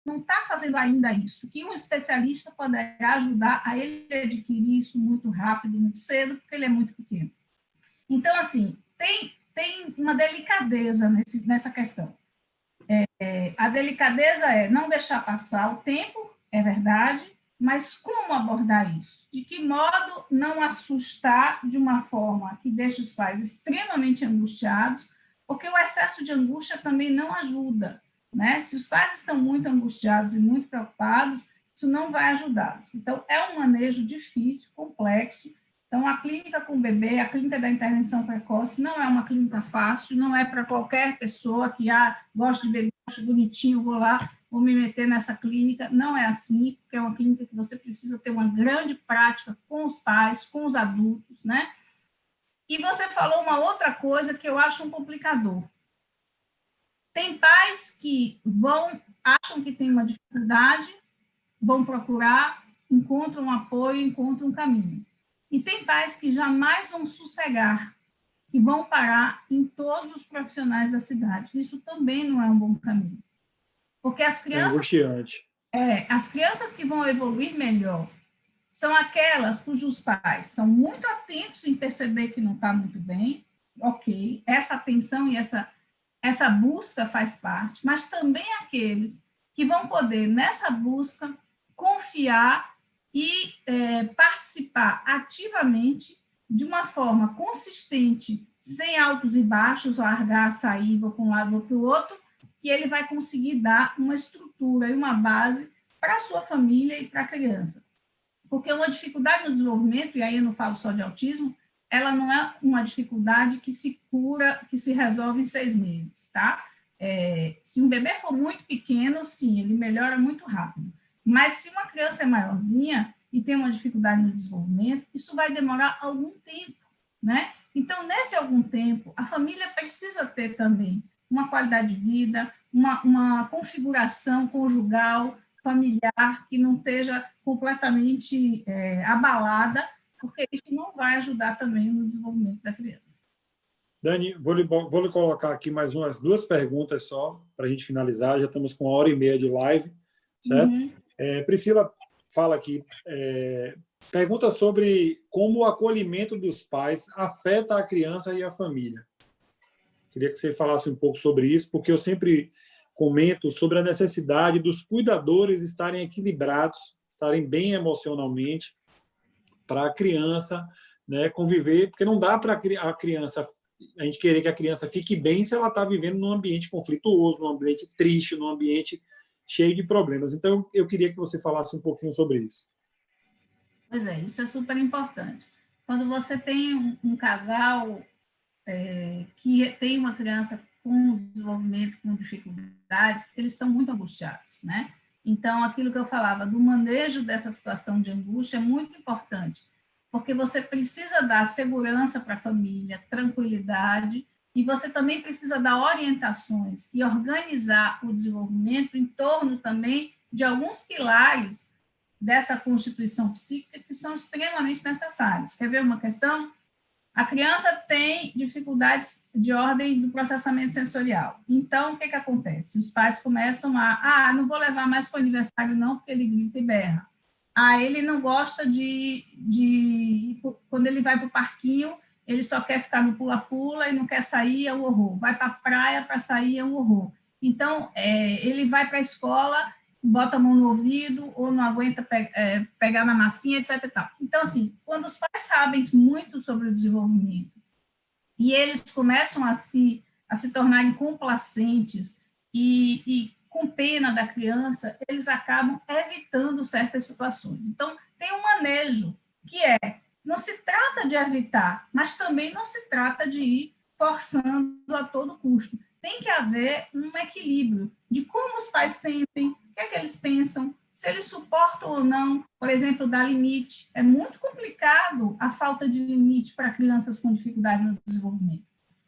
não está fazendo ainda isso, que um especialista poderá ajudar a ele adquirir isso muito rápido, muito cedo, porque ele é muito pequeno. Então, assim, tem uma delicadeza nessa questão. A delicadeza é não deixar passar o tempo, é verdade, mas como abordar isso? De que modo não assustar de uma forma que deixe os pais extremamente angustiados, porque o excesso de angústia também não ajuda, né? Se os pais estão muito angustiados e muito preocupados, isso não vai ajudá-los. Então, é um manejo difícil, complexo. Então, a clínica com o bebê, a clínica da intervenção precoce, não é uma clínica fácil, não é para qualquer pessoa que gosta de bebê, acho bonitinho, vou lá, vou me meter nessa clínica. Não é assim, porque é uma clínica que você precisa ter uma grande prática com os pais, com os adultos, né? E você falou uma outra coisa que eu acho um complicador. Tem pais que acham que tem uma dificuldade, vão procurar, encontram um apoio, encontram um caminho. E tem pais que jamais vão sossegar, que vão parar em todos os profissionais da cidade. Isso também não é um bom caminho. Porque as crianças... É angustiante. As crianças que vão evoluir melhor são aquelas cujos pais são muito atentos em perceber que não está muito bem, ok, essa atenção e essa busca faz parte, mas também aqueles que vão poder, nessa busca, confiar e participar ativamente de uma forma consistente, sem altos e baixos, largar, sair, vou para um lado, vou para o outro, que ele vai conseguir dar uma estrutura e uma base para a sua família e para a criança. Porque uma dificuldade no desenvolvimento, e aí eu não falo só de autismo, ela não é uma dificuldade que se cura, que se resolve em 6 meses, tá? Se um bebê for muito pequeno, sim, ele melhora muito rápido. Mas se uma criança é maiorzinha e tem uma dificuldade no desenvolvimento, isso vai demorar algum tempo, né? Então, nesse algum tempo, a família precisa ter também uma qualidade de vida, uma configuração conjugal, familiar, que não esteja completamente abalada, porque isso não vai ajudar também no desenvolvimento da criança. Dani, vou lhe colocar aqui mais umas 2 perguntas só, para a gente finalizar. Já estamos com 1h30 de live, certo? Uhum. Priscila fala aqui, pergunta sobre como o acolhimento dos pais afeta a criança e a família. Queria que você falasse um pouco sobre isso, porque eu sempre comento sobre a necessidade dos cuidadores estarem equilibrados, estarem bem emocionalmente, para a criança, né, conviver, porque não dá para a gente querer que a criança fique bem se ela está vivendo num ambiente conflituoso, num ambiente triste, num ambiente cheio de problemas. Então, eu queria que você falasse um pouquinho sobre isso. Pois é, isso é super importante. Quando você tem um casal que tem uma criança com desenvolvimento, com dificuldades, eles estão muito angustiados, né? Então, aquilo que eu falava do manejo dessa situação de angústia é muito importante, porque você precisa dar segurança para a família, tranquilidade, e você também precisa dar orientações e organizar o desenvolvimento em torno também de alguns pilares dessa constituição psíquica que são extremamente necessários. Quer ver uma questão? A criança tem dificuldades de ordem do processamento sensorial. Então, o que acontece? Os pais começam não vou levar mais para o aniversário não, porque ele grita e berra. Ele não gosta quando ele vai para o parquinho, ele só quer ficar no pula-pula e não quer sair, é um horror. Vai para a praia para sair, é um horror. Então, ele vai para a escola, bota a mão no ouvido ou não aguenta pegar na massinha, etc. E tal. Então, assim, quando os pais sabem muito sobre o desenvolvimento e eles começam a se tornarem complacentes e com pena da criança, eles acabam evitando certas situações. Então, tem um manejo, que não se trata de evitar, mas também não se trata de ir forçando a todo custo. Tem que haver um equilíbrio de como os pais sentem, o que eles pensam, se eles suportam ou não, por exemplo, dar limite. É muito complicado a falta de limite para crianças com dificuldade no desenvolvimento,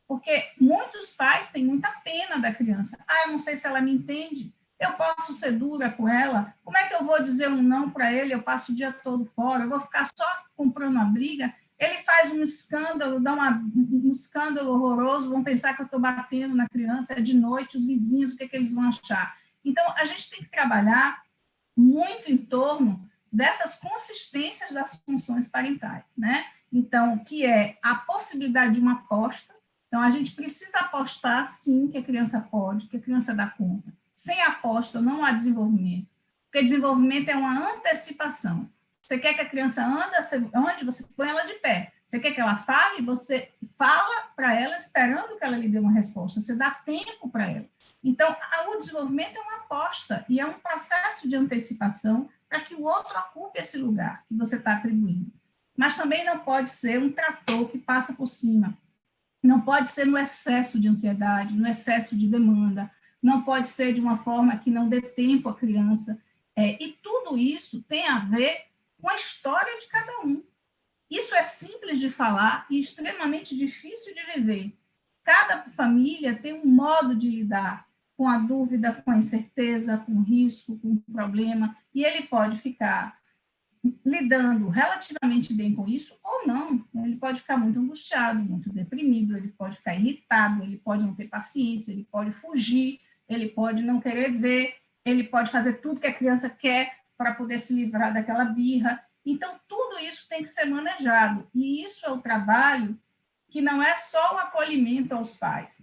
porque muitos pais têm muita pena da criança. Eu não sei se ela me entende, eu posso ser dura com ela, como é que eu vou dizer um não para ele, eu passo o dia todo fora, eu vou ficar só comprando a briga, ele faz um escândalo, dá um escândalo horroroso, vão pensar que eu estou batendo na criança, é de noite, os vizinhos, o que eles vão achar? Então, a gente tem que trabalhar muito em torno dessas consistências das funções parentais, né? Então, que é a possibilidade de uma aposta. Então, a gente precisa apostar, sim, que a criança pode, que a criança dá conta. Sem aposta, não há desenvolvimento, porque desenvolvimento é uma antecipação. Você quer que a criança ande, você põe ela de pé. Você quer que ela fale, você fala para ela esperando que ela lhe dê uma resposta. Você dá tempo para ela. Então, o desenvolvimento é uma aposta e é um processo de antecipação para que o outro ocupe esse lugar que você está atribuindo. Mas também não pode ser um trator que passa por cima. Não pode ser no excesso de ansiedade, no excesso de demanda. Não pode ser de uma forma que não dê tempo à criança. E tudo isso tem a ver com a história de cada um. Isso é simples de falar e extremamente difícil de viver. Cada família tem um modo de lidar com a dúvida, com a incerteza, com o risco, com o problema, e ele pode ficar lidando relativamente bem com isso ou não. Ele pode ficar muito angustiado, muito deprimido, ele pode ficar irritado, ele pode não ter paciência, ele pode fugir, ele pode não querer ver, ele pode fazer tudo que a criança quer para poder se livrar daquela birra. Então, tudo isso tem que ser manejado, e isso é o trabalho que não é só o acolhimento aos pais.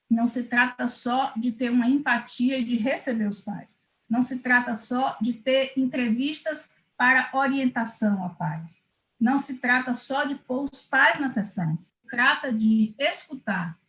Não se trata só de ter uma empatia e de receber os pais. Não se trata só de ter entrevistas para orientação a pais. Não se trata só de pôr os pais nas sessões. Se trata de escutar,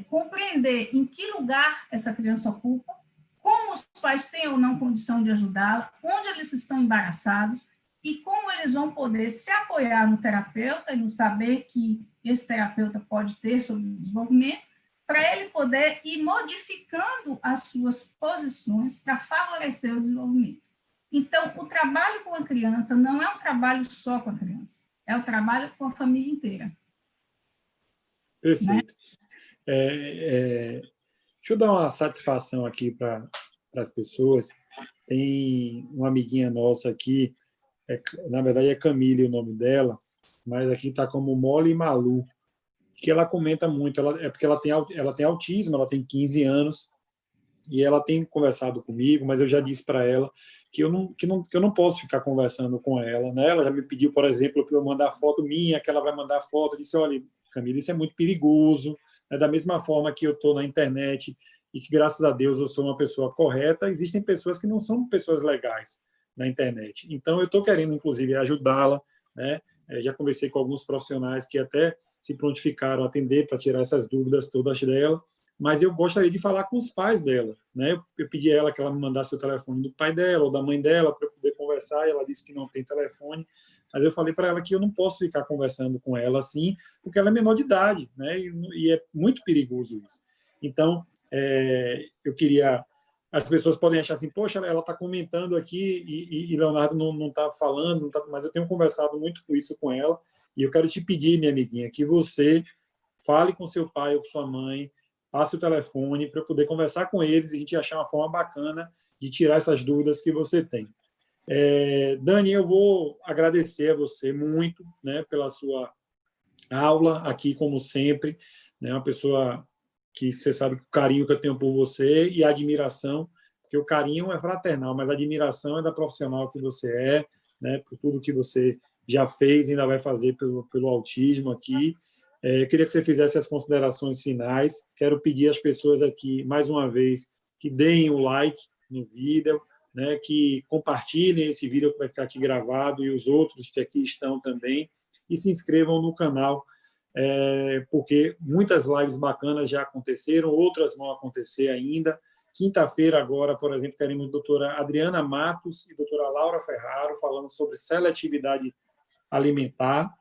compreender em que lugar essa criança ocupa, como os pais têm ou não condição de ajudá-la, onde eles estão embaraçados e como eles vão poder se apoiar no terapeuta e no saber que esse terapeuta pode ter sobre o desenvolvimento, para ele poder ir modificando as suas posições para favorecer o desenvolvimento. Então, o trabalho com a criança não é um trabalho só com a criança, é um trabalho com a família inteira. Perfeito. Né? Deixa eu dar uma satisfação aqui para as pessoas. Tem uma amiguinha nossa aqui, na verdade é Camille o nome dela, mas aqui está como Mole e Malu, que ela comenta muito, é porque ela tem autismo, ela tem 15 anos, e ela tem conversado comigo, mas eu já disse para ela que eu não posso ficar conversando com ela, né? Ela já me pediu, por exemplo, para eu mandar foto minha, que ela vai mandar foto. Eu disse, olha, Camila, isso é muito perigoso, né? Da mesma forma que eu estou na internet e que, graças a Deus, eu sou uma pessoa correta, existem pessoas que não são pessoas legais na internet. Então, eu estou querendo, inclusive, ajudá-la, né? Já conversei com alguns profissionais que até se prontificaram a atender para tirar essas dúvidas todas dela, mas eu gostaria de falar com os pais dela, né? Eu pedi a ela que ela me mandasse o telefone do pai dela ou da mãe dela para eu poder conversar, e ela disse que não tem telefone, mas eu falei para ela que eu não posso ficar conversando com ela assim, porque ela é menor de idade, né? E é muito perigoso isso. Então, eu queria... As pessoas podem achar assim, poxa, ela está comentando aqui e Leonardo não está falando, não tá... mas eu tenho conversado muito com isso com ela, e eu quero te pedir, minha amiguinha, que você fale com seu pai ou com sua mãe, passe o telefone para eu poder conversar com eles e a gente achar uma forma bacana de tirar essas dúvidas que você tem. Dani, eu vou agradecer a você muito, né, pela sua aula aqui, como sempre, né, uma pessoa que você sabe o carinho que eu tenho por você e a admiração, porque o carinho é fraternal, mas a admiração é da profissional que você é, né, por tudo que você já fez e ainda vai fazer pelo autismo aqui. Queria que você fizesse as considerações finais. Quero pedir às pessoas aqui, mais uma vez, que deem o like no vídeo, né, que compartilhem esse vídeo que vai ficar aqui gravado e os outros que aqui estão também, e se inscrevam no canal, porque muitas lives bacanas já aconteceram, outras vão acontecer ainda. Quinta-feira agora, por exemplo, teremos a doutora Adriana Matos e a doutora Laura Ferraro falando sobre seletividade alimentar.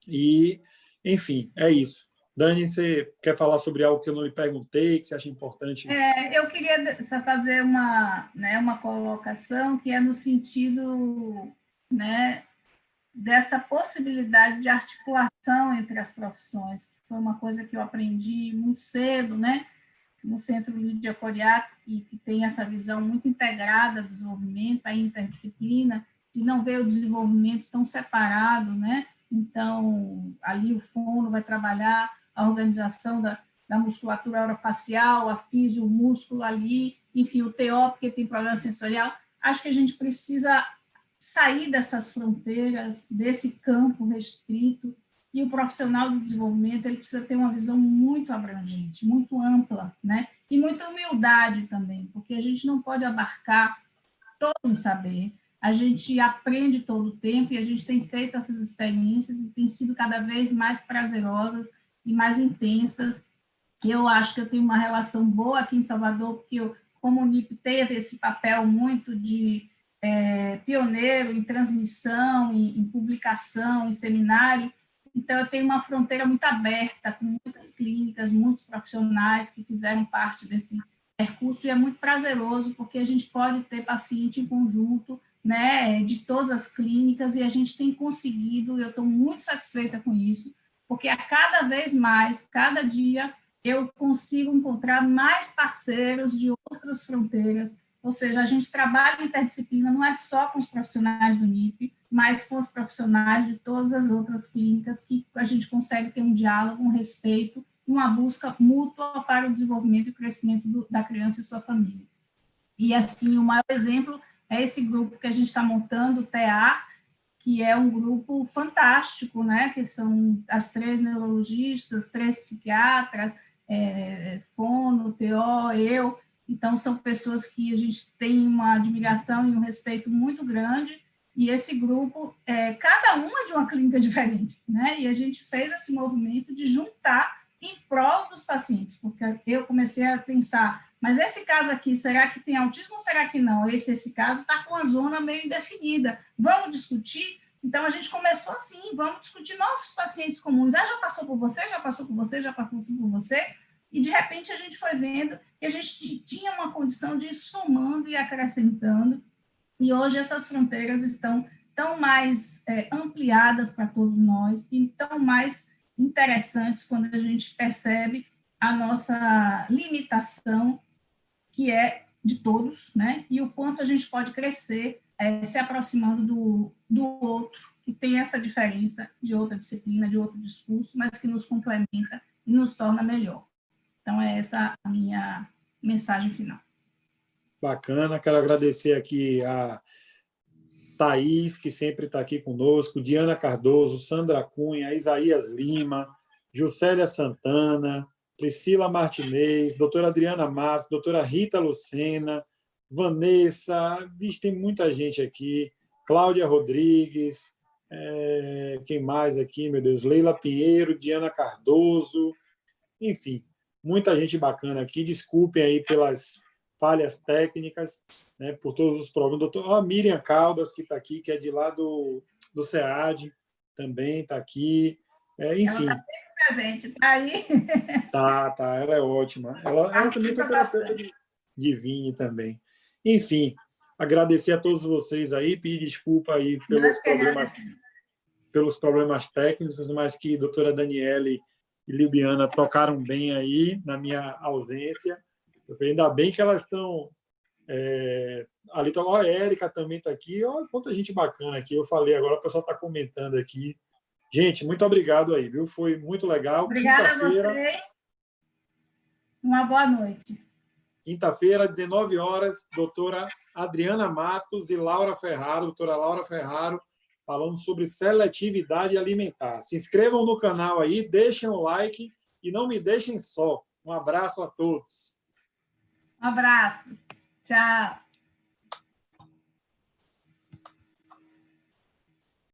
E, enfim, é isso. Dani, você quer falar sobre algo que eu não lhe perguntei, que você acha importante? Eu queria fazer uma colocação que é no sentido, né, dessa possibilidade de articulação entre as profissões. Foi uma coisa que eu aprendi muito cedo, né, no Centro Lídia Coriac, e que tem essa visão muito integrada do desenvolvimento, a interdisciplina, e não ver o desenvolvimento tão separado, né? Então, ali o fono vai trabalhar a organização da musculatura orofacial, a físio, o músculo ali, enfim, o TO, porque tem problema sensorial. Acho que a gente precisa sair dessas fronteiras, desse campo restrito, e o profissional do desenvolvimento ele precisa ter uma visão muito abrangente, muito ampla, né? E muita humildade também, porque a gente não pode abarcar todo um saber, a gente aprende todo o tempo e a gente tem feito essas experiências e tem sido cada vez mais prazerosas e mais intensas. E eu acho que eu tenho uma relação boa aqui em Salvador, porque como o NIP teve esse papel muito de pioneiro em transmissão, em publicação, em seminário. Então, eu tenho uma fronteira muito aberta, com muitas clínicas, muitos profissionais que fizeram parte desse percurso, e é muito prazeroso, porque a gente pode ter paciente em conjunto, né, de todas as clínicas, e a gente tem conseguido, eu estou muito satisfeita com isso, porque a cada vez mais, cada dia, eu consigo encontrar mais parceiros de outras fronteiras. Ou seja, a gente trabalha interdisciplina, não é só com os profissionais do NIP, mas com os profissionais de todas as outras clínicas, que a gente consegue ter um diálogo, um respeito, uma busca mútua para o desenvolvimento e crescimento da criança e sua família. E, assim, o maior exemplo é esse grupo que a gente está montando, o TA, que é um grupo fantástico, né? Que são as 3 neurologistas, 3 psiquiatras, fono, TO, eu. Então, são pessoas que a gente tem uma admiração e um respeito muito grande, e esse grupo, cada uma de uma clínica diferente, né? E a gente fez esse movimento de juntar em prol dos pacientes, porque eu comecei a pensar, mas esse caso aqui, será que tem autismo ou será que não? Esse caso está com a zona meio indefinida, vamos discutir? Então, a gente começou assim, vamos discutir nossos pacientes comuns. Já passou por você, já passou por você, já passou por você? E, de repente, a gente foi vendo que a gente tinha uma condição de ir somando e acrescentando, e hoje essas fronteiras estão tão mais ampliadas para todos nós e tão mais interessantes quando a gente percebe a nossa limitação, que é de todos, né? E o quanto a gente pode crescer se aproximando do outro, que tem essa diferença de outra disciplina, de outro discurso, mas que nos complementa e nos torna melhor. Então, é essa a minha mensagem final. Bacana, quero agradecer aqui a Thaís, que sempre está aqui conosco, Diana Cardoso, Sandra Cunha, Isaías Lima, Juscelia Santana, Priscila Martinez, doutora Adriana Matos, doutora Rita Lucena, Vanessa, vixe, tem muita gente aqui, Cláudia Rodrigues, quem mais aqui, meu Deus, Leila Pinheiro, Diana Cardoso, enfim, muita gente bacana aqui, desculpem aí pelas falhas técnicas, né, por todos os problemas. Miriam Caldas, que está aqui, que é de lá do SEAD, também está aqui. Enfim. Ela está sempre presente, está aí. Tá, ela é ótima. Ela também foi terapeuta de Vini também. Enfim, agradecer a todos vocês aí, pedir desculpa aí pelos problemas técnicos, mas que a doutora Daniele e Liubiana tocaram bem aí na minha ausência. Eu falei, ainda bem que elas estão ali. A Érica também está aqui. Olha quanta gente bacana aqui. Eu falei agora, o pessoal está comentando aqui. Gente, muito obrigado aí, viu? Foi muito legal. Obrigada a vocês. Uma boa noite. Quinta-feira, 19 horas, doutora Adriana Matos e Laura Ferraro, doutora Laura Ferraro, falando sobre seletividade alimentar. Se inscrevam no canal aí, deixem o like e não me deixem só. Um abraço a todos. Um abraço. Tchau.